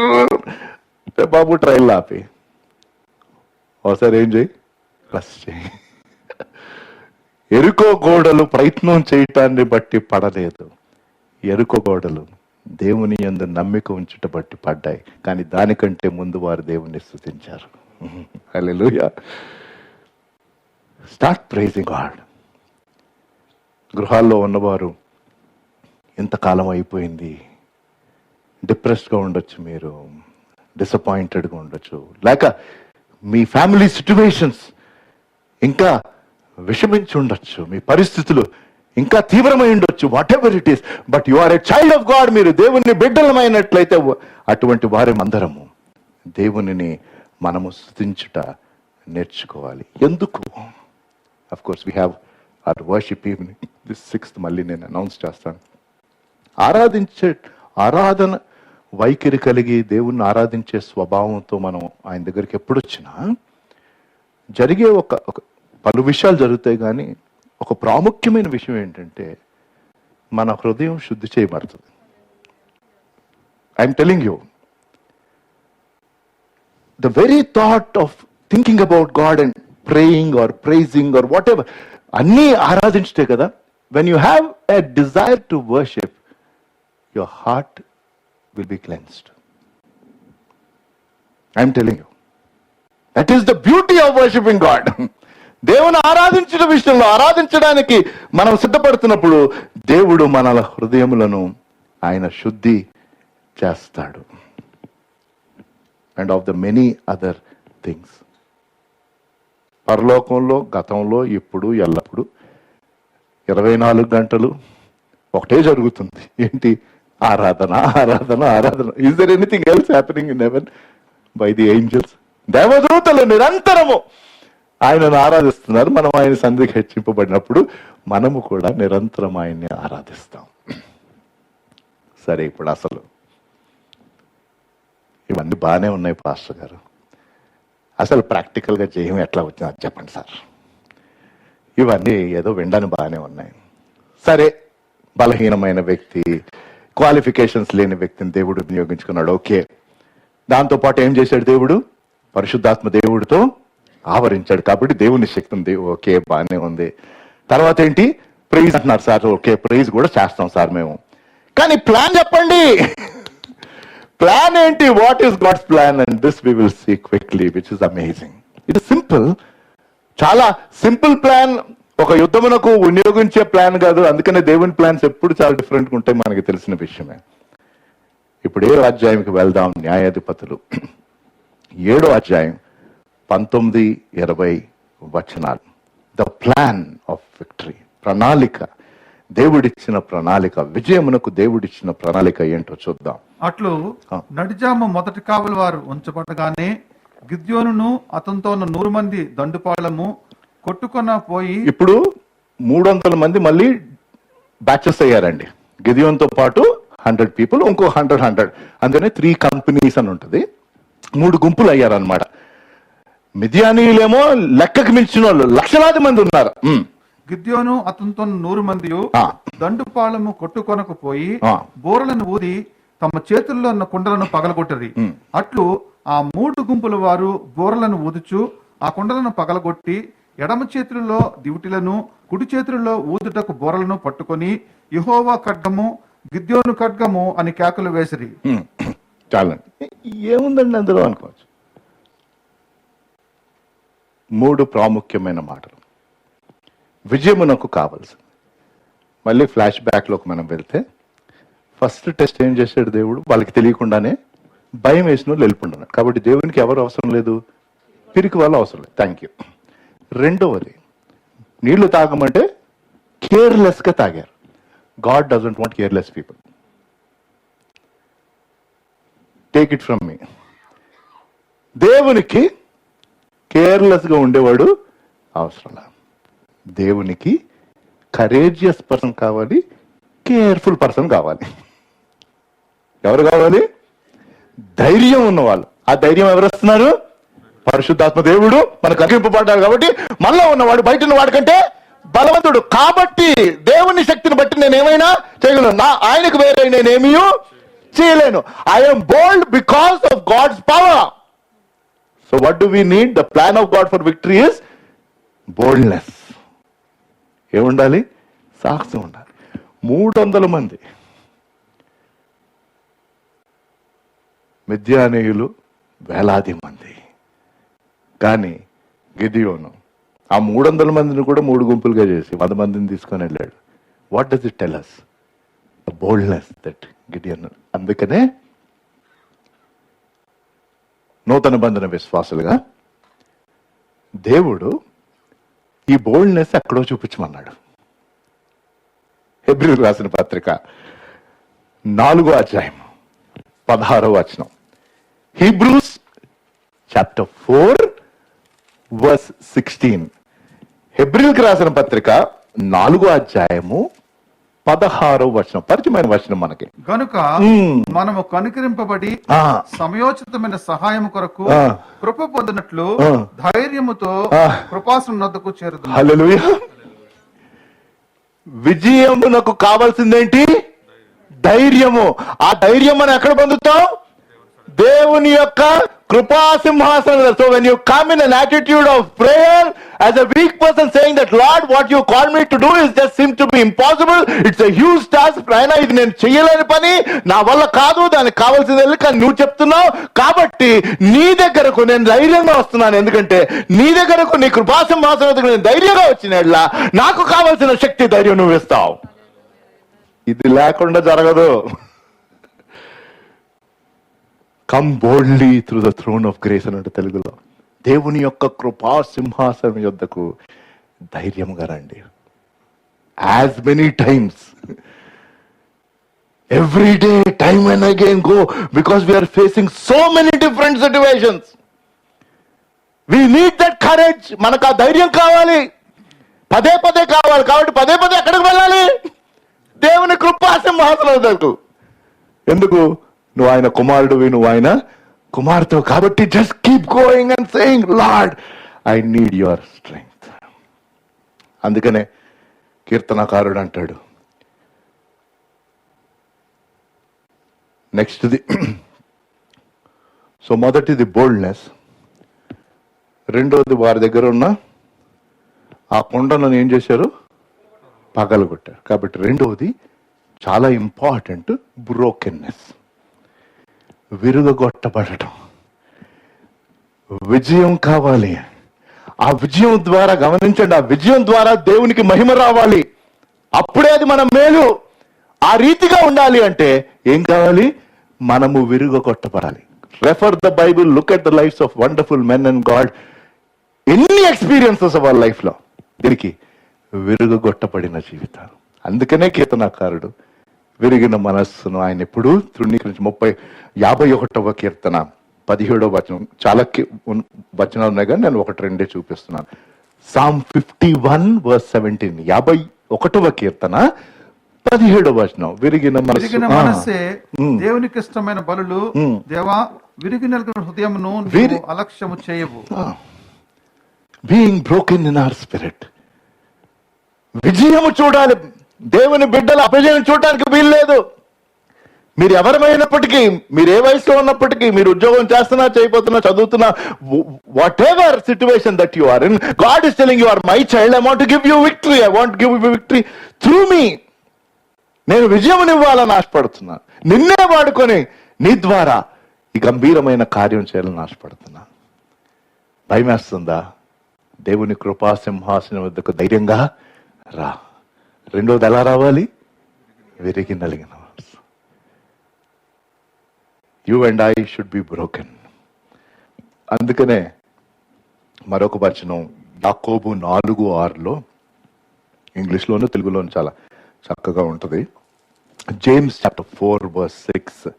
బాబు ట్రయల్ ఆపి ఒకసారి ఏం చేయి, ట్రస్ట్ చేయి. ఎరుకో గోడలు ప్రయత్నం చేయటాన్ని బట్టి పడలేదు, ఎరుకో గోడలు దేవుని యందు నమ్మిక ఉంచుట బట్టి పడ్డాయి. కానీ దానికంటే ముందు వారు దేవుణ్ణి స్తుతించారు. హల్లెలూయా. Start praising God. గృహాల్లో ఉన్నవారు ఎంతకాలం అయిపోయింది, డిప్రెస్డ్గా ఉండొచ్చు, మీరు డిసప్పాయింటెడ్గా ఉండొచ్చు, లేక మీ ఫ్యామిలీ సిచ్యువేషన్స్ ఇంకా విషమించి ఉండొచ్చు, మీ పరిస్థితులు ఇంకా తీవ్రమై ఉండొచ్చు, whatever it is, but you are a child of God. మీరు దేవుని బిడ్డలమైనట్లయితే అటువంటి వారి అందరము దేవునిని మనము స్తుతించుట నేర్చుకోవాలి. ఎందుకు? Of course we have our worship evening, this 6th మళ్ళీ నేను అనౌన్స్ చేస్తాను. ఆరాధన వైఖరి కలిగి దేవుణ్ణి ఆరాధించే స్వభావంతో మనం ఆయన దగ్గరికి ఎప్పుడొచ్చినా జరిగే ఒక పలు విషయాలు జరుగుతాయి. కానీ ఒక ప్రాముఖ్యమైన విషయం ఏంటంటే మన హృదయం శుద్ధి చేయబడుతుంది. I'm telling you, the very thought of thinking about God and praying or praising or whatever, అన్నీ ఆరాధించటే కదా. When you have a desire to worship, your heart will be cleansed. I am telling you, that is the beauty of worshiping God. దేవుని ఆరాధించిన విషయంలో, ఆరాధించడానికి మనం సిద్ధపడుతున్నప్పుడు దేవుడు మన హృదయములను ఆయన శుద్ధి చేస్తాడు. And of the many other things. పరలోకంలో, గతంలో, ఇప్పుడు, ఎల్లప్పుడు 24 గంటలు ఒకటే జరుగుతుంది. ఏంటి? ఆరాధన, ఆరాధన, ఆరాధన. Is there anything else happening in heaven by the angels? దేవదూతలు నిరంతరము ఆయనను ఆరాధిస్తున్నారు. మనం ఆయన సంధికి హెచ్చింపబడినప్పుడు మనము కూడా నిరంతరం ఆయన్ని ఆరాధిస్తాం. సరే, ఇప్పుడు అసలు ఇవన్నీ బాగానే ఉన్నాయి పాస్టర్ గారు, అసలు ప్రాక్టికల్గా జయం ఎట్లా వచ్చిందో చెప్పండి సార్. ఇవన్నీ ఏదో వినడానికి బాగానే ఉన్నాయి. సరే, బలహీనమైన వ్యక్తి, క్వాలిఫికేషన్స్ లేని వ్యక్తిని దేవుడు వినియోగించుకున్నాడు, ఓకే. దాంతోపాటు ఏం చేశాడు దేవుడు? పరిశుద్ధాత్మ దేవుడితో ఆవరించాడు. కాబట్టి దేవుని శక్తి ఉంది, ఓకే, బాగానే ఉంది. తర్వాత ఏంటి? ప్రైజ్ అంటున్నారు సార్, ఓకే, ప్రైజ్ కూడా చేస్తాం సార్ మేము. కానీ ప్లాన్ చెప్పండి. ప్లాన్ ఏంటి? What is God's plan? And this we will see quickly, which is amazing. It is simple, చాలా సింపుల్ ప్లాన్. ఒక యుద్ధమునకు వినియోగించే ప్లాన్ కాదు. అందుకనే దేవుని ప్లాన్స్ ఎప్పుడు చాలా డిఫరెంట్గా ఉంటాయి, మనకి తెలిసిన విషయమే. ఇప్పుడు 7వ అధ్యాయంకి వెళ్దాం. న్యాయాధిపతులు 7వ అధ్యాయం 19-20 వచనాలు. ద ప్లాన్ ఆఫ్ విక్టరీ, ప్రణాళిక, దేవుడిచ్చిన ప్రణాళిక, విజయమునకు దేవుడిచ్చిన ప్రణాళిక ఏంటో చూద్దాం. అట్లు నడిజాము మొదటి కావలి వారు ఉంచబడగానే గిద్యోనును అతనితో ఉన్న 100 మంది దండుపాళ్లము కొట్టుకొన పోయి. ఇప్పుడు 300 మంది మళ్ళీ బ్యాచెస్ అయ్యారండి. గిదియోన్తో పాటు 100 పీపుల్, ఇంకో 100. అందుకనే 3 కంపెనీస్ అని ఉంటుంది. 3 గుంపులు అయ్యారనమాట. మిద్యానీయులేమో లెక్కకు మించిన వాళ్ళు లక్షలాది మంది ఉన్నారు. గిద్యోను అతనితో 100 మంది దండుపాళము కొట్టుకొనకు పోయి బోరలను ఊది తమ చేతుల్లో ఉన్న కుండలను పగలగొట్టరి. అట్లు ఆ 3 గుంపుల వారు బోరలను ఊదుచు ఆ కుండలను పగలగొట్టి ఎడమ చేతులలో దివిటిలను, కుడి చేతులలో ఊదుటకు బోరలను పట్టుకొని యెహోవా ఖడ్గము, గిద్యోను ఖడ్గము అని కేకలు వేసిరి. చాలండి, ఏముందండి అందులో అనుకోవచ్చు. 3 ప్రాముఖ్యమైన మాటలు విజయమునకు కావాల్సింది. మళ్ళీ ఫ్లాష్ బ్యాక్ లోకి మనం వెళ్తే ఫస్ట్ టెస్ట్ ఏం చేశాడు దేవుడు? వాళ్ళకి తెలియకుండానే భయం వేసిన వాళ్ళు వెళ్ళిపోండి. కాబట్టి దేవునికి ఎవరు అవసరం లేదు, పిరికి వాళ్ళు అవసరం లేదు. Thank you. రెండవది, నీళ్లు తాగమంటే కేర్లెస్గా తాగారు. God doesn't want careless people. Take it from మీ. దేవునికి కేర్లెస్గా ఉండేవాడు అవసరం. దేవునికి కరేజియస్ పర్సన్ కావాలి, కేర్ఫుల్ పర్సన్ కావాలి. ఎవరు కావాలి? ధైర్యం ఉన్నవాళ్ళు. ఆ ధైర్యం ఎవరు వస్తున్నారు? పరిశుద్ధాత్మ దేవుడు మనకు అగ్గింపబడ్డాడు. కాబట్టి మనలో ఉన్నవాడు బయట ఉన్నవాడు కంటే బలవంతుడు. కాబట్టి దేవుని శక్తిని బట్టి నేను ఏమైనా చేయగలను. ఆయనకు వేరే నేనేమీ చేయలేను. I'm bold because of God's power. So what do we need? The plan of God for victory is boldness. ఏముండాలి? సాహసం ఉండాలి. 300 మంది మిద్యానీయులు, వేలాది మంది. కానీ గిదియోను ఆ 300 మందిని కూడా 3 గుంపులుగా చేసి 100 మందిని తీసుకొని వెళ్ళాడు. What does it tell us? The boldness that Gideon. అందుకనే నూతన బంధన విశ్వాసులుగా దేవుడు ఈ బోల్డ్నెస్ ఎక్కడో చూపించమన్నాడు. హెబ్రీయులకు రాసిన పత్రిక 4వ అధ్యాయం 16వ వచనం. Hebrews chapter 4 verse 16. హెబ్రీయులకు రాసిన పత్రిక 4వ అధ్యాయము 16వ వచనం. పరిచయమైన వచనం మనకి. గనుక మనము కనికరింపబడి సమయోచితమైన సహాయం కొరకు కృప పొందినట్లు ధైర్యముతో కృపాసనకు చేరుతాం. హల్లెలూయా. విజయమునకు కావాల్సిందేంటి? ధైర్యము. ఆ ధైర్యం మనం ఎక్కడ పొందుతాం? దేవుని యొక్క కృపా సింహాసనం. So when you come in an attitude of prayer as a weak person saying that Lord what you call me to do is just seem to be impossible, it's a huge task, నాయనా ఇది నేను చేయలేని పని, నా వల్ల కాదు, దానికి కావాల్సింది కానీ నువ్వు చెప్తున్నావు కాబట్టి నీ దగ్గరకు నేను ధైర్యంగా వస్తున్నాను. ఎందుకంటే నీ దగ్గరకు నీ కృపా సింహాసనం దగ్గర నేను ధైర్యంగా వచ్చినట్లా నాకు కావాల్సిన శక్తి, ధైర్యం నువ్వు ఇస్తావు. ఇది లేకుండా జరగదు. Come boldly through the throne of grace అన్నట్టు తెలుగులో. దేవుని యొక్క కృపా సింహాసనం యొద్దకు ధైర్యంగా రండి. As many times, every day, time and again go, because we're facing so many different situations. We need that courage. మనకు ఆ ధైర్యం కావాలి, పదే పదే కావాలి. కాబట్టి పదే పదే ఎక్కడికి వెళ్ళాలి? దేవుని కృపా సింహాసనం దగ్గరకు. ఎందుకు? నువ్వు ఆయన కుమారుడువి, నువ్వు ఆయన కుమార్తె. కాబట్టి just keep going and saying lord I need your strength. అందుకనే కీర్తనకారుడు అంటాడు, నెక్స్ట్ది. సో మొదటిది బోల్డ్నెస్, రెండోది వారి దగ్గర ఉన్న ఆ కొండలను ఏం చేశారు? పగలగొట్టారు. కాబట్టి రెండవది చాలా ఇంపార్టెంట్, బ్రోకెన్నెస్, విరుగగొట్టబడటం. విజయం కావాలి. ఆ విజయం ద్వారా, గమనించండి, ఆ విజయం ద్వారా దేవునికి మహిమ రావాలి. అప్పుడే అది మన మేలు. ఆ రీతిగా ఉండాలి అంటే ఏం కావాలి? మనము విరుగగొట్టబడాలి. Refer the Bible, look at the lifes of wonderful men and God. ఎన్ని ఎక్స్పీరియన్సెస్ అవర్ లైఫ్ లో దీనికి విరుగగొట్టబడిన జీవితాలు. అందుకనే కీర్తనకారుడు విరిగిన మనస్సును ఆయన ఎప్పుడు తృణీకరించి 51వ కీర్తన 17వ వచనం. చాలా వచనాలు ఉన్నాయి కానీ నేను 1-2 చూపిస్తున్నాను. Psalm 51 verse 17, 51వ కీర్తన 17వ వచనం. విరిగిన మనస్సే దేవునికి ఇష్టమైన బలులు, దేవా విరిగిన హృదయమును అలక్ష్యము చేయవు. Being broken in our spirit. విజయము చూడాలి. దేవుని బిడ్డల అపజయం చూడడానికి వీల్లేదు. మీరు ఎవరమైనప్పటికీ, మీరు ఏ వయసులో ఉన్నప్పటికీ, మీరు ఉద్యోగం చేస్తున్నా, చేయబోతున్నా, చదువుతున్నా, whatever situation that you are in, God is telling you are my child, I want to give you victory, I want give you victory through me. నేను విజయమునివ్వాలని ఆశపడుతున్నాను. నిన్నే వాడుకొని నీ ద్వారా ఈ గంభీరమైన కార్యం చేయాలని ఆశపడుతున్నా. భయం వేస్తుందా? దేవుని కృపా సింహాసనం వద్దకు ధైర్యంగా రా. రెండోది ఎలా రావాలి? విరిగి నలిగిన మనసు. You and I should be broken. అందుకనే మరొక వచనం యాకోబు 4:6 ఇంగ్లీష్లోను తెలుగులోను చాలా చక్కగా ఉంటుంది. జేమ్స్ చాప్టర్ 4:6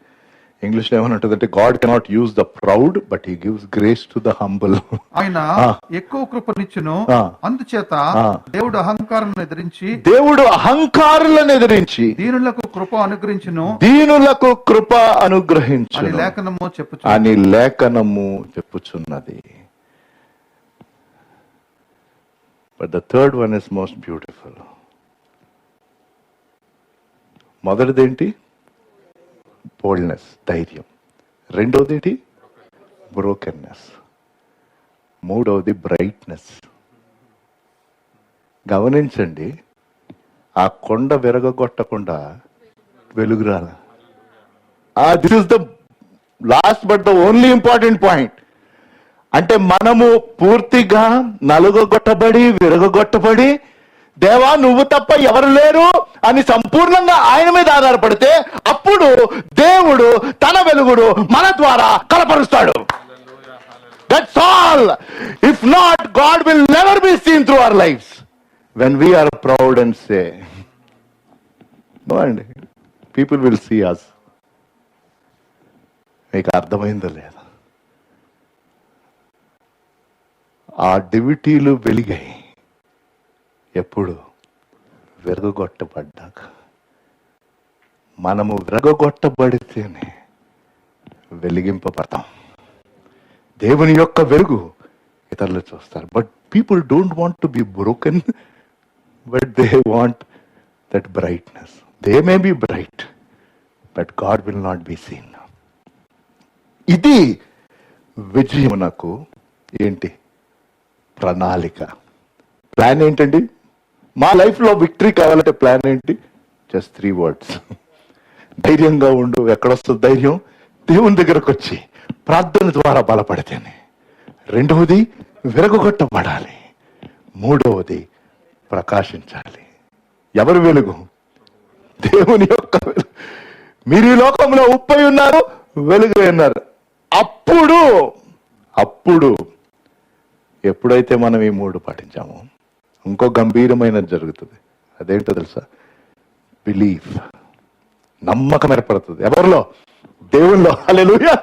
ఇంగ్లీష్లో ఏమని ఉంటుందంటే, God cannot use the proud but he gives grace to the humble. ఆయన ఎక్కువ కృపనిచ్చును, అందుచేత దేవుడు అహంకారులను ఎదిరించి దీనులకు కృప అనుగ్రహించు అని లేఖనము చెప్పుచున్నది. But the third one is most beautiful. మొదటిదేంటి? బోల్డ్నెస్, ధైర్యం. రెండవదేంటి? బ్రోకెన్నెస్. మూడవది బ్రైట్నెస్. గమనించండి, ఆ కొండ విరగొట్టకుండా వెలుగు రాల. This is the last but the only important point. అంటే మనము పూర్తిగా నలుగొట్టబడి విరగొట్టబడి, దేవా నువ్వు తప్ప ఎవరు లేరు అని సంపూర్ణంగా ఆయన మీద ఆధారపడితే అప్పుడు దేవుడు తన వెలుగుడు మన ద్వారా కనపరుస్తాడు. That's all. If not, God will never be seen through our lives. When we are proud and say, no అండి, పీపుల్ విల్ సీ us. మీకు అర్థమైందో లేదా? ఆ డివిటీలు వెలిగాయి ఎప్పుడు? విరగొట్టబడ్డాక. మనము విరగొట్టబడితేనే వెలిగింపబడతాం. దేవుని యొక్క వెలుగు ఇతరులు చూస్తారు. But people don't want to be broken, but they want that brightness. They may be bright but God will not be seen. ఇది విజయమునకు ఏంటి? ప్రణాళిక. ప్లాన్ ఏంటండి? మా లైఫ్లో విక్టరీ కావాలంటే ప్లాన్ ఏంటి? Just 3 words. ధైర్యంగా ఉండు. ఎక్కడొస్తుంది ధైర్యం? దేవుని దగ్గరకు వచ్చి ప్రార్థన ద్వారా బలపడితేనే. రెండవది విరగొట్టబడాలి. మూడవది ప్రకాశించాలి. ఎవరి వెలుగు? దేవుని యొక్క వెలుగు. మీరు ఈ లోకంలో ఉప్పై ఉన్నారు, వెలుగు ఉన్నారు. అప్పుడు ఎప్పుడైతే మనం ఈ 3 పాటించామో ఇంకో గంభీరమైనది జరుగుతుంది. అదేంటో తెలుసా? బిలీఫ్. నమ్మకం ఏర్పడుతుంది. ఎవరిలో? దేవుల్లో. హల్లెలూయా.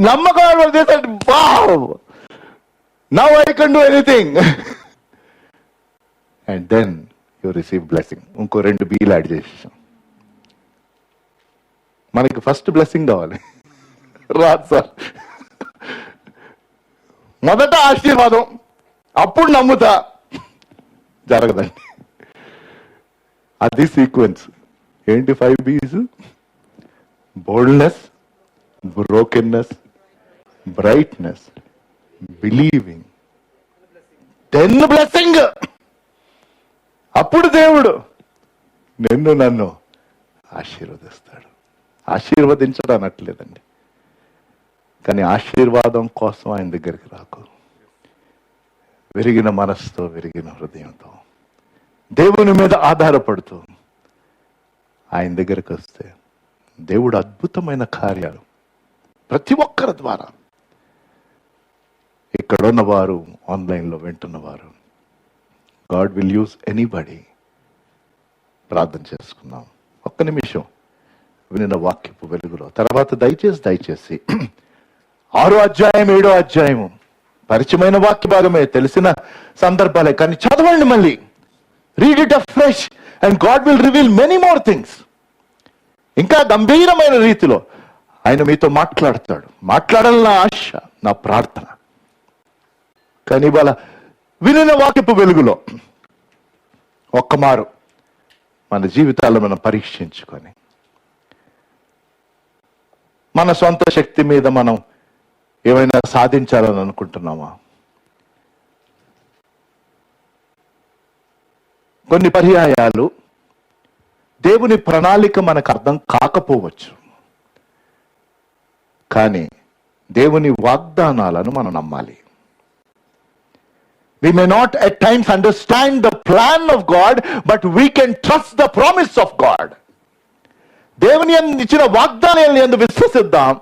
నమ్మకం ఏర్పడితే wow, now I can do anything. And then you receive blessing. ఇంకో 2 B'లు యాడ్ చేసేసాం. మనకి ఫస్ట్ బ్లెస్సింగ్ కావాలి. రాదు సార్. మొదట ఆశీర్వాదం, అప్పుడు నమ్ముతా. జరగదండి. అది సీక్వెన్స్. ఏంటి 5 B's? Boldness, brokenness, brightness, believing, then blessing. అప్పుడు దేవుడు నన్ను ఆశీర్వదిస్తాడు. ఆశీర్వదించడం అనట్లేదండి, కానీ ఆశీర్వాదం కోసం ఆయన దగ్గరికి రాకు. విరిగిన మనసుతో, విరిగిన హృదయంతో, దేవుని మీద ఆధారపడుతూ ఆయన దగ్గరికి వస్తే దేవుడు అద్భుతమైన కార్యాలు ప్రతి ఒక్కరి ద్వారా, ఇక్కడ ఉన్నవారు, ఆన్లైన్లో వింటున్నవారు, గాడ్ విల్ యూజ్ ఎనీబడి. ప్రార్థన చేసుకున్నాం. ఒక్క నిమిషం వినిన వాక్యపు వెలుగులో. తర్వాత దయచేసి 6వ అధ్యాయం 7వ అధ్యాయము పరిచయమైన వాక్య భాగమే, తెలిసిన సందర్భాలే, కానీ చదవండి మళ్ళీ. Read it afresh and God will reveal many more things. ఇంకా గంభీరమైన రీతిలో ఆయన మీతో మాట్లాడతాడు. మాట్లాడాలని నా ఆశ, నా ప్రార్థన. కానీ ఇవాళ వినిన వాక్యపు వెలుగులో ఒక్కమారు మన జీవితాల్లో మనం పరీక్షించుకొని, మన సొంత శక్తి మీద మనం ఏమైనా సాధించాలని అనుకుంటున్నామా? కొన్ని పర్యాయాలు దేవుని ప్రణాళిక మనకు అర్థం కాకపోవచ్చు, కానీ దేవుని వాగ్దానాలను మనం నమ్మాలి. We may not at times understand the plan of God, but we can trust the promise of God. దేవుని యందు ఇచ్చిన వాగ్దానాలను యందు విశ్వసిద్దాం.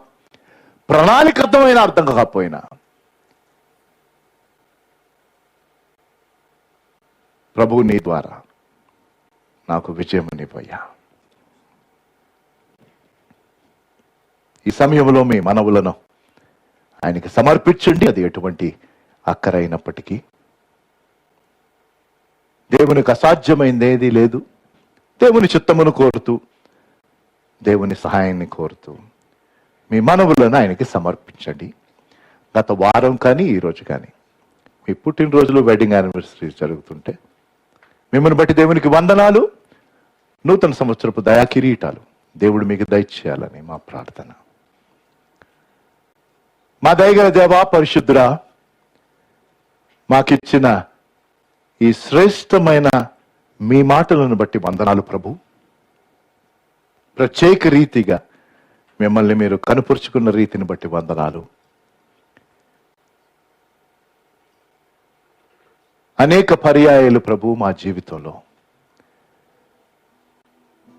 ప్రణాళికృతమైన అర్థం కాకపోయినా ప్రభువు నీ ద్వారా నాకు విజయం నిపోయా. ఈ సమయంలో మీ మనవులను ఆయనకి సమర్పించండి. అది ఎటువంటి అక్కరైనప్పటికీ దేవునికి అసాధ్యమైంది ఏదీ లేదు. దేవుని చిత్తమును కోరుతూ, దేవుని సహాయాన్ని కోరుతూ మీ మనవులను ఆయనకి సమర్పించండి. గత వారం కానీ ఈరోజు కానీ మీ పుట్టినరోజులు, వెడ్డింగ్ యానివర్సరీ జరుగుతుంటే మిమ్మల్ని బట్టి దేవునికి వందనాలు. నూతన సంవత్సరపు దయా కిరీటాలు దేవుడు మీకు దయచేయాలని మా ప్రార్థన. మా దయగల దేవా, పరిశుద్ధుడా, మాకిచ్చిన ఈ శ్రేష్టమైన మీ మాటలను బట్టి వందనాలు ప్రభు. ప్రత్యేక రీతిగా మిమ్మల్ని మీరు కనుపరుచుకున్న రీతిని బట్టి వందనాలు. అనేక పర్యాయాలు ప్రభు మా జీవితంలో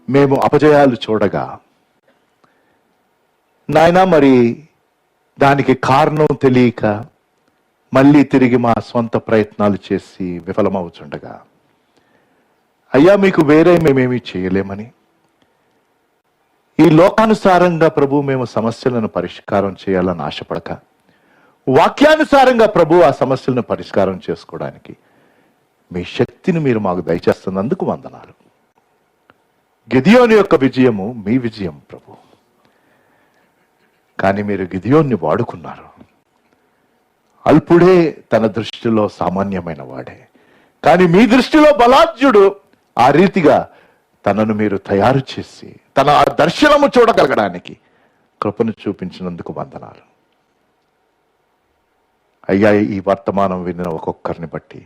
మేము అపజయాలు చూడగా నాయనా, మరి దానికి కారణం తెలియక మళ్ళీ తిరిగి మా స్వంత ప్రయత్నాలు చేసి విఫలమవుతుండగా, అయ్యా మీకు వేరే మేమేమీ చేయలేమని, ఈ లోకానుసారంగా ప్రభు మేము సమస్యలను పరిష్కారం చేయాలని ఆశపడక, వాక్యానుసారంగా ప్రభు ఆ సమస్యలను పరిష్కారం చేసుకోవడానికి మీ శక్తిని మీరు మాకు దయచేస్తున్నందుకు వందనాలు. గిదియోని యొక్క విజయము మీ విజయం ప్రభు. కానీ మీరు గిదియోన్ని వాడుకున్నారు. అల్పుడే తన దృష్టిలో సామాన్యమైన వాడే, కానీ మీ దృష్టిలో బలాఢ్యుడు. ఆ రీతిగా తనను మీరు తయారు చేసి తన దర్శనము చూడగలగడానికి కృపను చూపించినందుకు వందనాలు. అయ్యా, ఈ వర్తమానం విన్న ఒక్కొక్కరిని బట్టి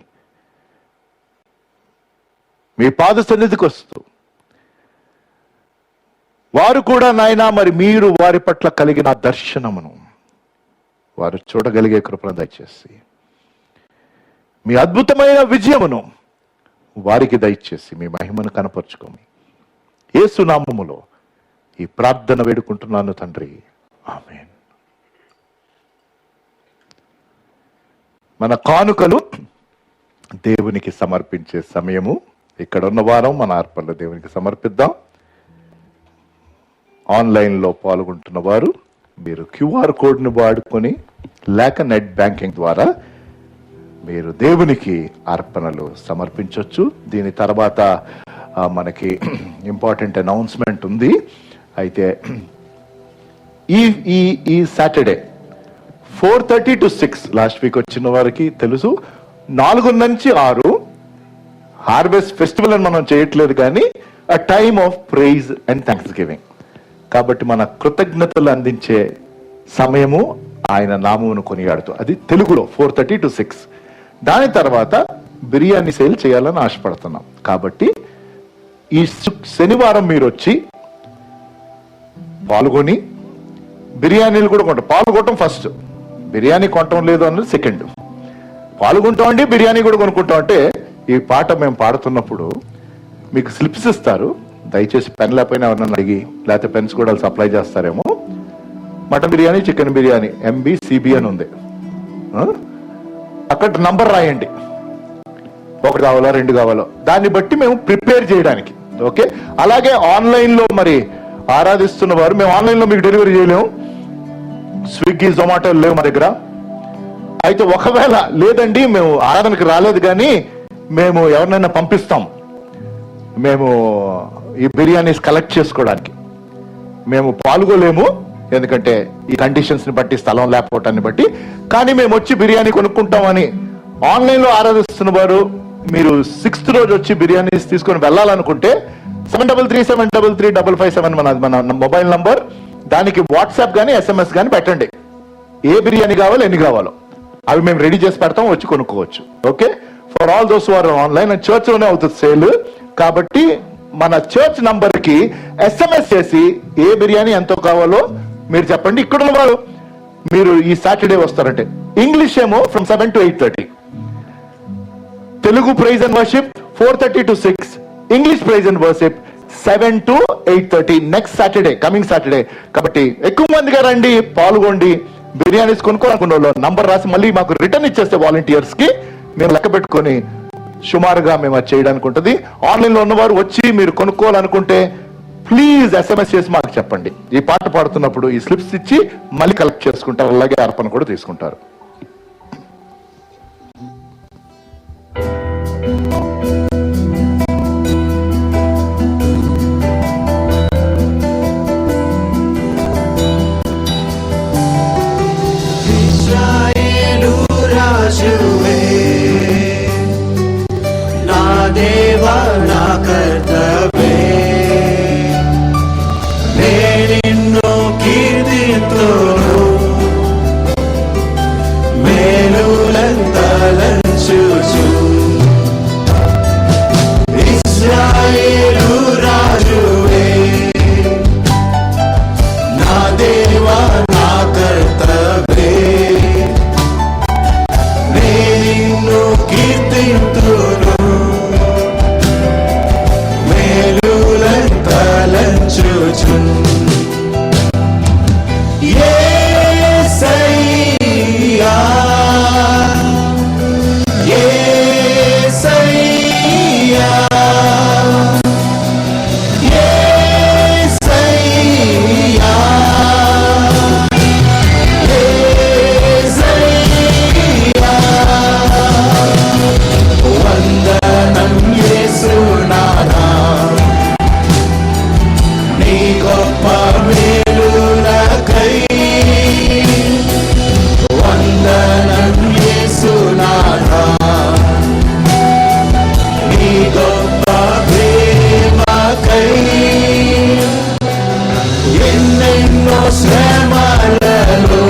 మీ పాద సన్నిధికి వస్తూ వారు కూడా నాయనా, మరి మీరు వారి పట్ల కలిగిన దర్శనమును వారు చూడగలిగే కృపను దయచేసి మీ అద్భుతమైన విజయమును వారికి దయచేసి మీ మహిమను కనపరుచుకోమి. యేసు నామములో ఈ ప్రార్థన వేడుకుంటున్నాను తండ్రి, ఆమేన్. మన కానుకలు దేవునికి సమర్పించే సమయము. ఇక్కడ ఉన్న వారం మన అర్పణలు దేవునికి సమర్పిద్దాం. ఆన్లైన్లో పాల్గొంటున్న వారు మీరు క్యూఆర్ కోడ్ను వాడుకొని లేక నెట్ బ్యాంకింగ్ ద్వారా మీరు దేవునికి అర్పణలు సమర్పించవచ్చు. దీని తర్వాత మనకి ఇంపార్టెంట్ అనౌన్స్మెంట్ ఉంది. అయితే ఈ సాటర్డే 4:30 to 6 లాస్ట్ వీక్ వచ్చిన వారికి తెలుసు, 4 నుంచి 6 హార్వెస్ట్ ఫెస్టివల్ అని మనం చేయట్లేదు, కానీ a time of praise and thanksgiving. కాబట్టి మన కృతజ్ఞతలు అందించే సమయము, ఆయన నామమును కొనియాడుతూ, అది తెలుగులో 4:30 to 6. దాని తర్వాత బిర్యానీ సేల్ చేయాలని ఆశపడుతున్నాం. కాబట్టి ఈ శనివారం మీరు వచ్చి పాల్గొని బిర్యానీలు కూడా కొంటాం. పాల్గొనటం ఫస్ట్, బిర్యానీ కొనటం లేదు అన్నది సెకండ్. పాల్గొంటామండి, బిర్యానీ కూడా కొనుక్కుంటాం. అంటే ఈ పాట మేము పాడుతున్నప్పుడు మీకు స్లిప్స్ ఇస్తారు. దయచేసి పెన్ లేకపోయినా ఎవరన్నా అడిగి, లేకపోతే పెన్స్ కూడా సప్లై చేస్తారేమో. Mutton biryani, chicken biryani, MBCB అని ఉంది. అక్కడ నంబర్ రాయండి, 1 కావాలో 2 కావాలో, దాన్ని బట్టి మేము ప్రిపేర్ చేయడానికి. ఓకే. అలాగే ఆన్లైన్లో మరి ఆరాధిస్తున్న వారు, మేము ఆన్లైన్లో మీకు డెలివరీ చేయలేము, స్విగ్గీ, జొమాటో లేవు మా దగ్గర. అయితే ఒకవేళ లేదండి మేము ఆరాధనకి రాలేదు కానీ మేము ఎవరినైనా పంపిస్తాం, మేము ఈ బిర్యానీస్ కలెక్ట్ చేసుకోవడానికి. మేము పాల్గొలేము, ఎందుకంటే ఈ కండిషన్స్ ని బట్టి, స్థలం లేకపోవటాన్ని బట్టి. కానీ మేము వచ్చి బిర్యానీ కొనుక్కుంటామని ఆన్లైన్లో ఆరాధిస్తున్న వారు, మీరు 6th రోజు వచ్చి బిర్యానీస్ తీసుకొని వెళ్ళాలనుకుంటే 7337335557 మన మొబైల్ నంబర్. దానికి వాట్సాప్ కానీ SMS కానీ పెట్టండి. ఏ బిర్యానీ కావాలో, ఎన్ని కావాలో అవి మేము రెడీ చేసి పెడతాం, వచ్చి కొనుక్కోవచ్చు. Okay. For all those are online, church లోనే అవుతుంది సేల్. కాబట్టి మన చర్చ్ నంబర్ కి SMS చేసి ఏ బిర్యానీ ఎంతో కావాలో మీరు చెప్పండి. ఇక్కడ ఉన్న వారు మీరు ఈ సాటర్డే వస్తారంటే ఇంగ్లీష్ ఏమో from 7 to 8:30, Telugu praise and worship 4:30 to 6, English praise and worship 7 to 8:30 next Saturday, coming Saturday. కాబట్టి ఎక్కువ మందిగా రండి, పాల్గొండి. బిర్యానీస్ కొనుక్కోవాలనుకున్న వాళ్ళు నంబర్ రాసి మళ్ళీ మాకు రిటర్న్ ఇచ్చేస్తే వాలంటీర్స్ కి మేము లెక్క పెట్టుకొని సుమారుగా మేము అది చేయడానికి ఉంటుంది. ఆన్లైన్ లో ఉన్నవారు వచ్చి మీరు కొనుక్కోవాలనుకుంటే ప్లీజ్ SMS చేసి మాకు చెప్పండి. ఈ పాట పాడుతున్నప్పుడు ఈ స్లిప్స్ ఇచ్చి మళ్ళీ కలెక్ట్ చేసుకుంటారు, అలాగే అర్పణ కూడా తీసుకుంటారు. ఇశ్రాయేలు రాజువే, నా దేవా నా కర్తవే, నిన్ను కీర్తింతును, మేలులంతలంచుచు. ఇశ్రాయేలు రాజువే, నా దేవా నా కర్తవే, నిన్ను కీర్తింతును, మేలులంతలంచుచు. యేసయ్యా, యేసయ్యా, యేసయ్యా, యేసయ్యా. వందనం యేసునాథా, నీ గొప్ప మేలులకై. వందనం యేసునాథా, నీ గొప్ప ప్రేమకై. ఎన్నెన్నో శ్రమలలో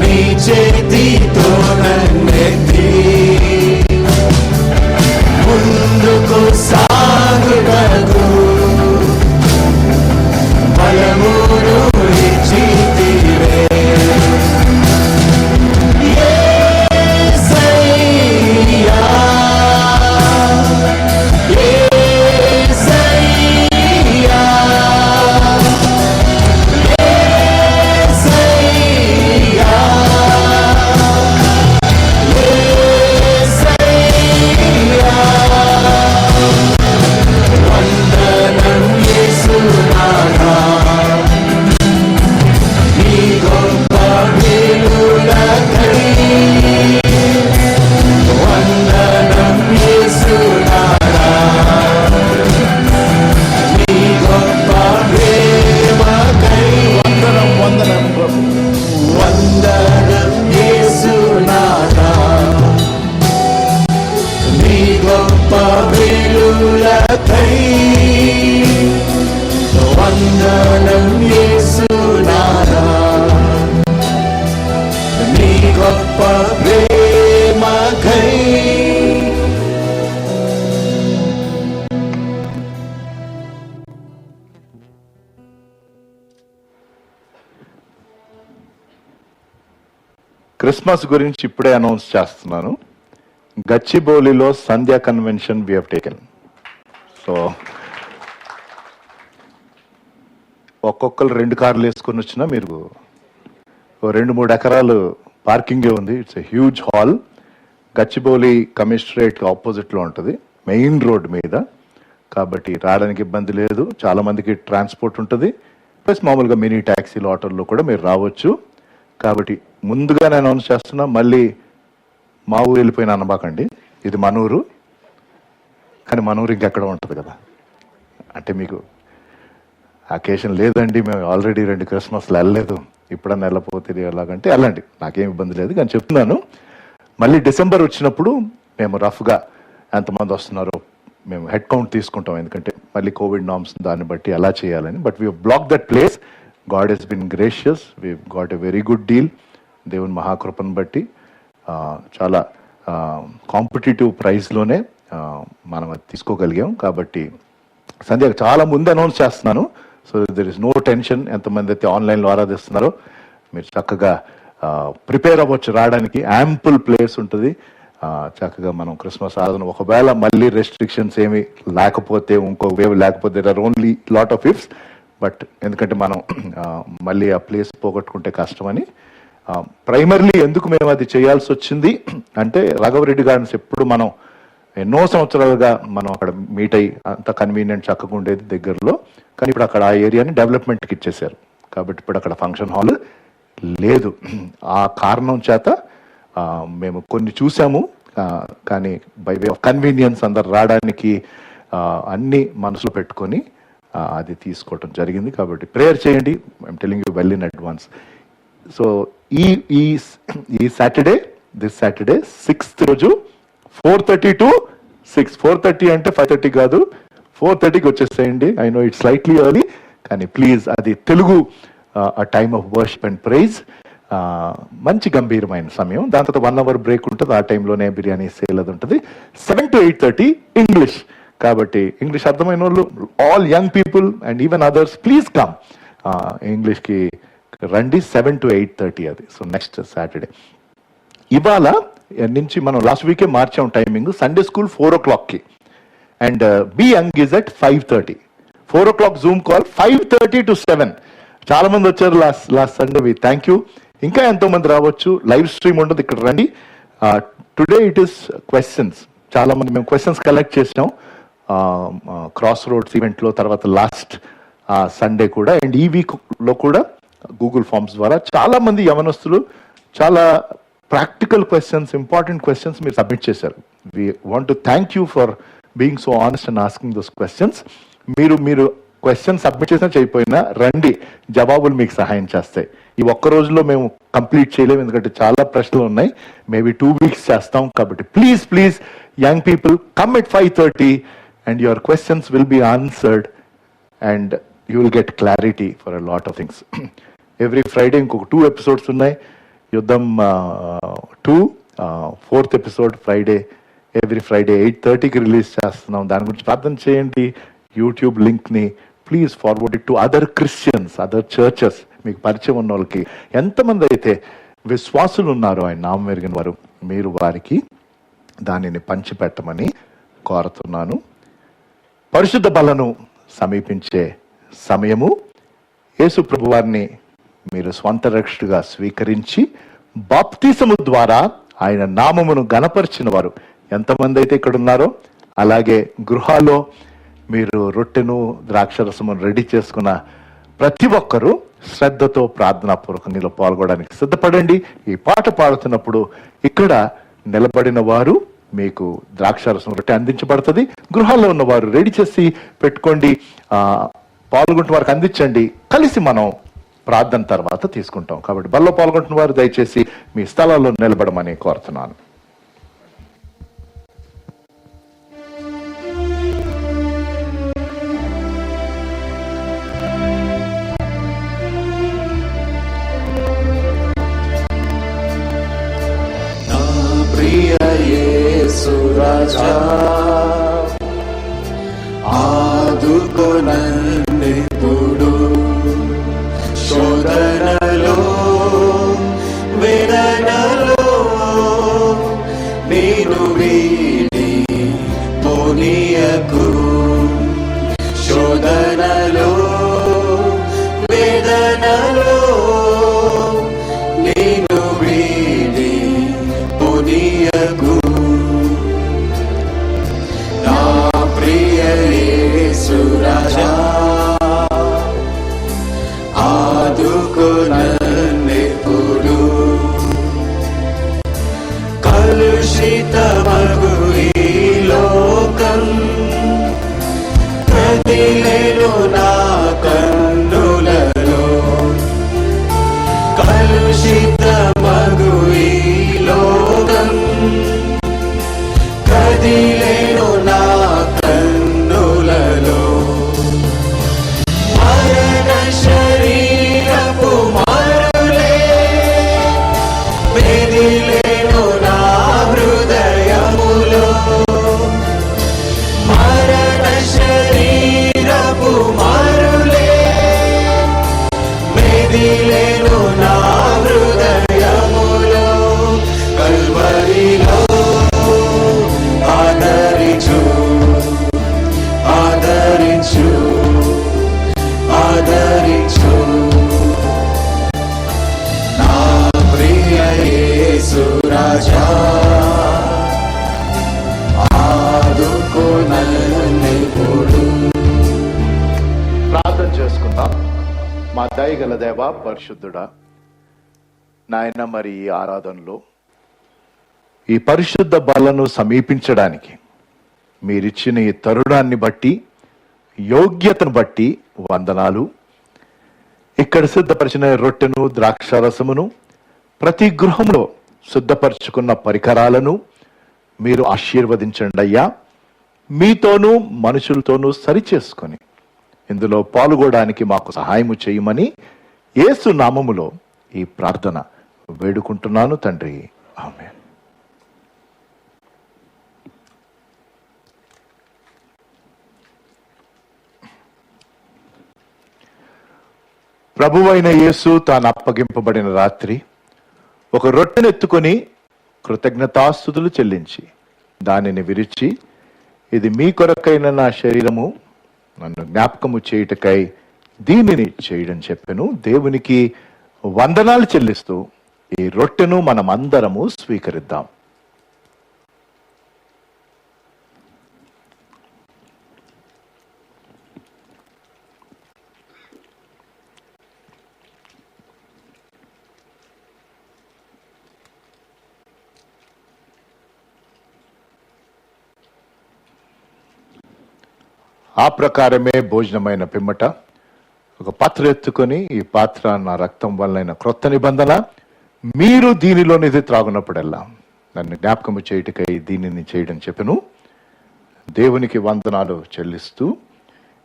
నీ చేతితో నన్నెత్తి ముందుకు సాగుటకు బలమును ఇచ్చితివే. యేసయ్యా, యేసయ్యా, యేసయ్యా, యేసయ్యా. వందనం యేసునాథా, నీ గొప్ప మేలులకై. వందనం యేసునాథా, నీ గొప్ప ప్రేమకై. వందనం వందనం ప్రభు. వందనం యేసునాథా, నీ గొప్ప మేలులకై. వందనం యేసునాథా, నీ గొప్ప ప్రేమకై. క్రిస్మస్ గురించి ఇప్పుడే అనౌన్స్ చేస్తున్నాను. గచ్చిబౌలిలో Sandhya convention we have taken. So ఒక్కొక్కరు 2 కార్లు వేసుకొని వచ్చినా మీరు 2-3 ఎకరాలు పార్కింగే ఉంది. It's a huge hall. Gachibowli commissionerate opposite లో ఉంటుంది, మెయిన్ రోడ్ మీద. కాబట్టి రావడానికి ఇబ్బంది లేదు. చాలా మందికి ట్రాన్స్పోర్ట్ ఉంటుంది, ప్లస్ మామూలుగా మినీ ట్యాక్సీలు, ఆటోల్లో కూడా మీరు రావచ్చు. కాబట్టి ముందుగానే అనౌన్స్ చేస్తున్నా. మళ్ళీ మా ఊరు వెళ్ళిపోయిన అనబాకండి, ఇది మన ఊరు, కానీ మన ఊరు ఇంకెక్కడ ఉంటుంది కదా. అంటే మీకు అకేషన్ లేదండి, మేము ఆల్రెడీ 2 క్రిస్మస్లు వెళ్ళలేదు, ఇప్పుడన్నా వెళ్ళకపోతే ఎలాగంటే వెళ్ళండి, నాకేం ఇబ్బంది లేదు. కానీ చెప్తున్నాను, మళ్ళీ డిసెంబర్ వచ్చినప్పుడు మేము రఫ్గా ఎంతమంది వస్తున్నారో మేము హెడ్ కౌంట్ తీసుకుంటాం. ఎందుకంటే మళ్ళీ కోవిడ్ నార్మ్స్ దాన్ని బట్టి ఎలా చేయాలని. But we block that place. God has been gracious, we got a very good deal. దేవుని మహాకృపను బట్టి చాలా కాంపిటేటివ్ ప్రైస్లోనే మనం అది తీసుకోగలిగాం. కాబట్టి సంధ్య చాలా ముందు అనౌన్స్ చేస్తున్నాను. So there is no tension. ఎంతమంది అయితే ఆన్లైన్లో ఆరాధిస్తున్నారో మీరు చక్కగా ప్రిపేర్ అవ్వచ్చు రావడానికి. యాంపుల్ ప్లేస్ ఉంటుంది. చక్కగా మనం క్రిస్మస్ ఆరాధన ఒకవేళ మళ్ళీ రెస్ట్రిక్షన్స్ ఏమి లేకపోతే, ఇంకో వేవ్ లేకపోతే, there are only lot of ifs, but ఎందుకంటే మనం మళ్ళీ ఆ ప్లేస్ పోగొట్టుకుంటే కష్టమని ప్రైమర్లీ ఎందుకు మేము అది చేయాల్సి వచ్చింది అంటే, రాఘవరెడ్డి గార్డెన్స్ ఎప్పుడు మనం ఎన్నో సంవత్సరాలుగా మనం అక్కడ మీట్ అయ్యి అంత కన్వీనియంట్ చక్కగా ఉండేది దగ్గరలో, కానీ ఇప్పుడు అక్కడ ఆ ఏరియాని డెవలప్మెంట్కి ఇచ్చేశారు కాబట్టి ఇప్పుడు అక్కడ ఫంక్షన్ హాల్ లేదు. ఆ కారణం చేత మేము కొన్ని చూసాము, కానీ బై వే ఆఫ్ కన్వీనియన్స్ అందరు రావడానికి అన్ని మనసులో పెట్టుకొని అది తీసుకోవటం జరిగింది. కాబట్టి ప్రేయర్ చేయండి, I'm telling you well in advance. So ఈ సాటర్డే, దిస్ సాటర్డే 6th రోజు 4:30 to 6, 4:30 అంటే 5:30 కాదు, 4:30కి వచ్చేసేయండి. I know it's slightly early, కానీ ప్లీజ్ అది Telugu time of worship and praise, మంచి గంభీరమైన సమయం. దాని తర్వాత 1 hour బ్రేక్ ఉంటుంది, ఆ టైంలోనే బిర్యానీ సేల్ అది ఉంటుంది. 7 to 8:30 ఇంగ్లీష్, కాబట్టి ఇంగ్లీష్ అర్థమైన వాళ్ళు, all young people and even others, please come ఇంగ్లీష్కి రండి. 7 to 8:30 అది. So next Saturday. ఇవాళ నుంచి మనం లాస్ట్ వీకే మార్చాం టైమింగ్. సండే స్కూల్ 4 o'clockకి and be young is at 5:30. 4 o'clock Zoom call, 5:30 to 7. చాలా మంది వచ్చారు last Sunday, we thank you. ఇంకా ఎంతో మంది రావచ్చు, లైవ్ స్ట్రీమ్ ఉంటుంది, ఇక్కడ రండి. Today it is questions. చాలా మంది మేము క్వశ్చన్స్ కలెక్ట్ చేసినాం క్రాస్ రోడ్స్ ఈవెంట్లో, తర్వాత లాస్ట్ సండే కూడా, అండ్ ఈ వీక్ లో కూడా గూగుల్ ఫార్మ్స్ ద్వారా చాలా మంది యవనస్తులు చాలా ప్రాక్టికల్ క్వశ్చన్స్, ఇంపార్టెంట్ క్వశ్చన్స్ మీరు సబ్మిట్ చేశారు. We want to thank you for being so honest and asking those questions. మీరు క్వశ్చన్ సబ్మిట్ చేసినా చేయకపోయినా రండి, జవాబులు మీకు సహాయం చేస్తాయి. ఈ ఒక్క రోజులో మేము కంప్లీట్ చేయలేము, ఎందుకంటే చాలా ప్రశ్నలు ఉన్నాయి. మేబీ 2 weeks చేస్తాం. కాబట్టి please young people come at 5:30 and your questions will be answered and you will get clarity for a lot of things. Every Friday ఇంకొక 2 episodes ఉన్నాయి. యుద్ధం 2 4th episode Friday, every Friday 8:30కి రిలీజ్ చేస్తున్నాం. దాని గురించి ప్రార్థన చేయండి. యూట్యూబ్ లింక్ని please forward it to other Christians, other churches. మీకు పరిచయం ఉన్న వాళ్ళకి, ఎంతమంది అయితే విశ్వాసులు ఉన్నారో ఆయన నామం ఎరిగిన వారు, మీరు వారికి దానిని పంచిపెట్టమని కోరుతున్నాను. పరిశుద్ధ బలను సమీపించే సమయము. యేసు ప్రభు వారిని మీరు స్వంత రక్షకుడిగా స్వీకరించి బాప్తిసము ద్వారా ఆయన నామమును గణపరిచిన వారు ఎంతమంది అయితే ఇక్కడ ఉన్నారో, అలాగే గృహాల్లో మీరు రొట్టెను ద్రాక్షరసమును రెడీ చేసుకున్న ప్రతి ఒక్కరూ శ్రద్ధతో ప్రార్థనాపూర్వకంగా పాల్గొనడానికి సిద్ధపడండి. ఈ పాట పాడుతున్నప్పుడు ఇక్కడ నిలబడిన వారు మీకు ద్రాక్షరసం రొట్టె అందించబడుతుంది. గృహాల్లో ఉన్నవారు రెడీ చేసి పెట్టుకోండి, పాల్గొంటున్న వారికి అందించండి. కలిసి మనం ప్రార్థన తర్వాత తీసుకుంటాం. కాబట్టి బల్లో పాల్గొంటున్న వారు దయచేసి మీ స్థలాల్లో నిలబడమని కోరుతున్నాను. రాజా ఆదుకొనన్నెప్పుడు శోధనలో వేదనలో నేను వీడి పోనీయకు. శోధనలో వేదనలో నేను వీడి పోనీయకు. రాజా ఆదుకొనన్నెప్పుడు కలుషితమగు ఈ లోకం కదిలెను నా కన్నులలో. కలుషితమగు ఈ లోకం కదిలెను నా కన్నులలో. మరణ శరీరపు మరులే మెదిలెను నా హృదయములో. మరణ శరీరపు మరులే మెదిలెను నా హృదయములో. కల్వరిలో మా దయగల దేవ పరిశుద్ధుడా, నాయన మరి ఈ ఆరాధనలో ఈ పరిశుద్ధ బలను సమీపించడానికి మీరిచ్చిన ఈ తరుణాన్ని బట్టి, యోగ్యతను బట్టి వందనాలు. ఇక్కడ సిద్ధపరిచిన రొట్టెను, ద్రాక్షారసమును, ప్రతి గృహంలో సిద్ధపరచుకున్న పరికరాలను మీరు ఆశీర్వదించండి అయ్యా. మీతోనూ మనుషులతోనూ సరిచేసుకొని ఇందులో పాల్గొనడానికి మాకు సహాయము చేయమని యేసు నామములో ఈ ప్రార్థన వేడుకుంటున్నాను తండ్రి, ఆమేన్. ప్రభువైన యేసు తాను అప్పగింపబడిన రాత్రి ఒక రొట్టెనెత్తుకొని కృతజ్ఞతాస్తుతులు చెల్లించి దానిని విరిచి, ఇది మీ కొరకైన నా శరీరము, నన్ను జ్ఞాపకము చేయుటకై దీనిని చేయడం చెప్పెను. దేవునికి వందనాలు చెల్లిస్తూ ఈ రొట్టెను మనమందరము స్వీకరిద్దాం. ఆ ప్రకారమే భోజనమైన పిమ్మట ఒక పాత్ర ఎత్తుకొని, ఈ పాత్ర నా రక్తం వలన క్రొత్త నిబంధన, మీరు దీనిలోనిది త్రాగునప్పుడల్లా నన్ను జ్ఞాపకము చేయుటకై దీనిని చేయడం చెప్పెను. దేవునికి వందనాలు చెల్లిస్తూ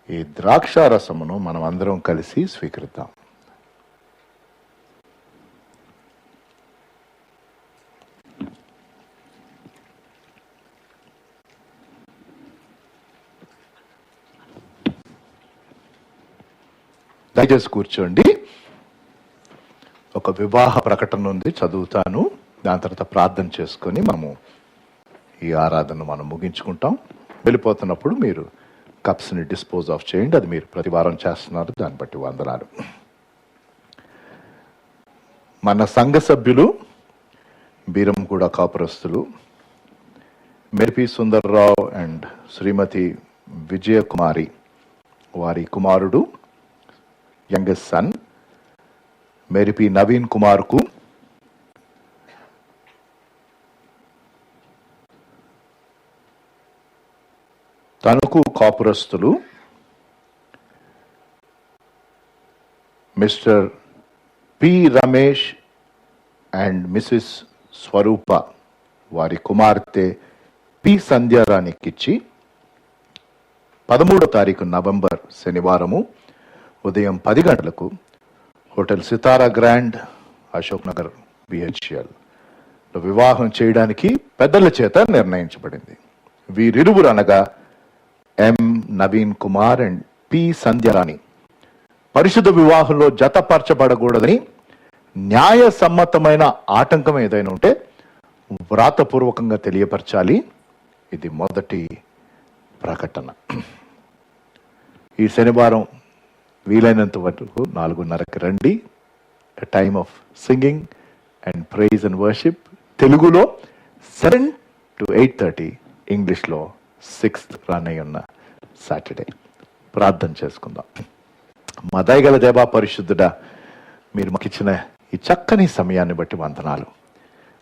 ఈ ద్రాక్షారసమును మనం అందరం కలిసి స్వీకరిద్దాం. దయచేసి కూర్చోండి. ఒక వివాహ ప్రకటన ఉంది, చదువుతాను. దాని తర్వాత ప్రార్థన చేసుకొని మనము ఈ ఆరాధన మనం ముగించుకుంటాం. వెళ్ళిపోతున్నప్పుడు మీరు కప్స్ని డిస్పోజ్ ఆఫ్ చేయండి. అది మీరు ప్రతి వారం చేస్తున్నారు, దాన్ని బట్టి వందనాలు. మన సంఘ సభ్యులు బీరంగూడ కాపురస్తులు మెరిపి సుందర్రావు అండ్ శ్రీమతి విజయకుమారి, వారి కుమారుడు యంగెస్ట్ సన్ మెరిపి నవీన్ కుమార్కు తణుకు కాపురస్తులు Mr P Ramesh and Mrs Swarupa, వారి కుమార్తె పి సంధ్యారాణికిచ్చి 13వ తారీఖు నవంబర్ శనివారము ఉదయం 10 గంటలకు హోటల్ సితారా గ్రాండ్, అశోక్ నగర్, బిహెచ్ఎల్ వివాహం చేయడానికి పెద్దల చేత నిర్ణయించబడింది. వీరిరువురు అనగా ఎం నవీన్ కుమార్ అండ్ పి సంధ్యారాణి పరిశుద్ధ వివాహంలో జతపరచబడకూడదని న్యాయ సమ్మతమైన ఆటంకం ఏదైనా ఉంటే వ్రాతపూర్వకంగా తెలియపరచాలి. ఇది మొదటి ప్రకటన. ఈ శనివారం వీలైనంత వరకు 4:30కి రండి. Time of singing and praise and worship. తెలుగులో 7 to 8:30, ఇంగ్లీష్లో 6th రానయ్య ఉన్న సాటర్డే. ప్రార్థన చేసుకుందాం. మా దయగల దేవా పరిశుద్ధుడా, మీరు మాకు ఇచ్చిన ఈ చక్కని సమయాన్ని బట్టి వందనాలు.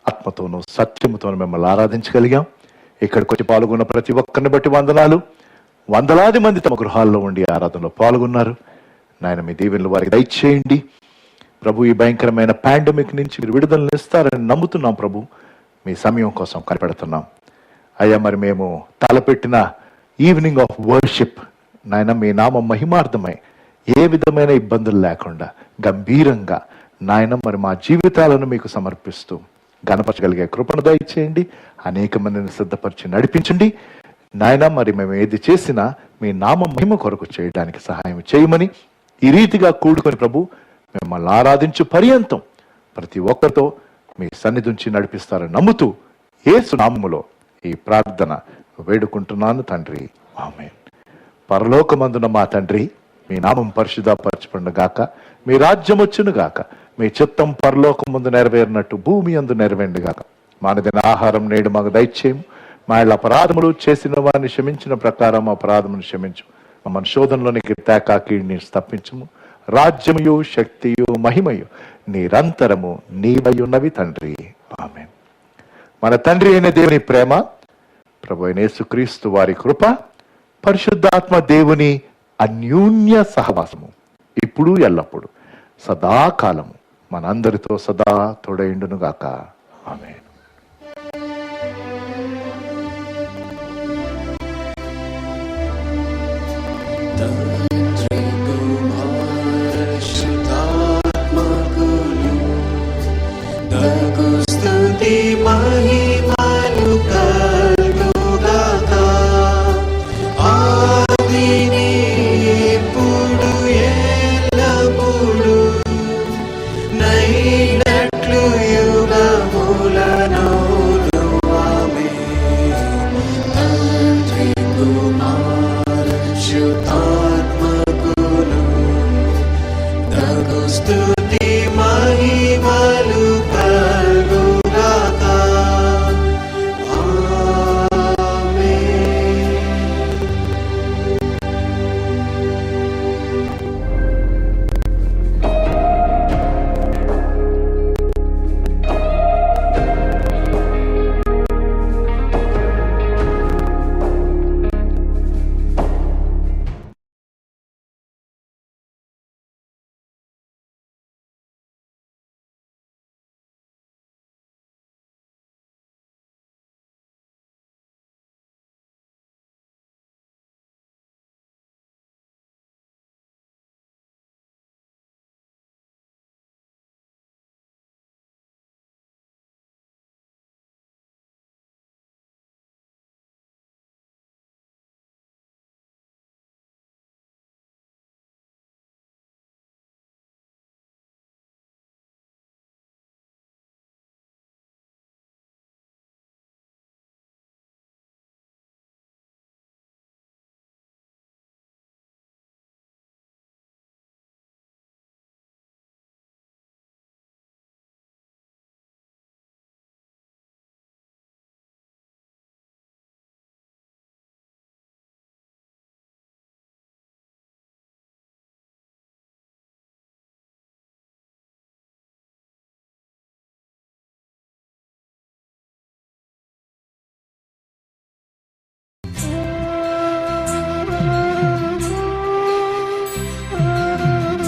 ఆత్మతోనూ సత్యముతోనూ మిమ్మల్ని ఆరాధించగలిగాం. ఇక్కడికి వచ్చి పాల్గొన్న ప్రతి ఒక్కరిని బట్టి వందనాలు. వందలాది మంది తమ గృహాల్లో ఉండి ఆరాధనలో పాల్గొన్నారు. నాయన, మీ దీవెనలు వారికి దయచేయండి ప్రభు. ఈ భయంకరమైన పాండమిక్ నుంచి మీరు విడుదలను ఇస్తారని నమ్ముతున్నాం ప్రభు. మీ సమయం కోసం కనిపెడుతున్నాం అయ్యా. మరి మేము తలపెట్టిన ఈవినింగ్ ఆఫ్ వర్షిప్ నాయన, మీ నామం మహిమార్థమై ఏ విధమైన ఇబ్బందులు లేకుండా గంభీరంగా నాయన మరి మా జీవితాలను మీకు సమర్పిస్తూ గణపరచగలిగే కృపను దయచేయండి. అనేక మందిని సిద్ధపరిచి నడిపించండి నాయన. మరి మేము ఏది చేసినా మీ నామం మహిమ కొరకు చేయడానికి సహాయం చేయమని ఈ రీతిగా కూడుకొని ప్రభు మిమ్మల్ని ఆరాధించు పర్యంతం ప్రతి ఒక్కరితో మీ సన్నిధి నుంచి నడిపిస్తారని నమ్ముతూ యేసు నామములో ఈ ప్రార్థన వేడుకుంటున్నాను తండ్రి, ఆమేన్. పరలోకమందున మా తండ్రి, మీ నామం పరిశుద్ధపరచబడును గాక, మీ రాజ్యం వచ్చును గాక, మీ చిత్తం పరలోకమందు నెరవేరినట్టు భూమి అందు నెరవేరును గాక. మానదిన ఆహారం నేడు మాకు దయచేయము. మా ఇళ్ళ అపరాధములు చేసిన వారిని క్షమించిన ప్రకారం అపరాధమును క్షమించు. మమ్మల్ని శోధనలోనికి తేక కీడిని తప్పించము. రాజ్యముయు శక్తియు మహిమయు నిరంతరము నీవయున్నవి తండ్రి. ఆమేన్. మన తండ్రి అయిన దేవుని ప్రేమ, ప్రభు అయిన యేసుక్రీస్తు వారి కృప, పరిశుద్ధాత్మ దేవుని అన్యోన్య సహవాసము ఇప్పుడు ఎల్లప్పుడు సదాకాలము మనందరితో సదా తోడైండునుగాక. ఆమేన్.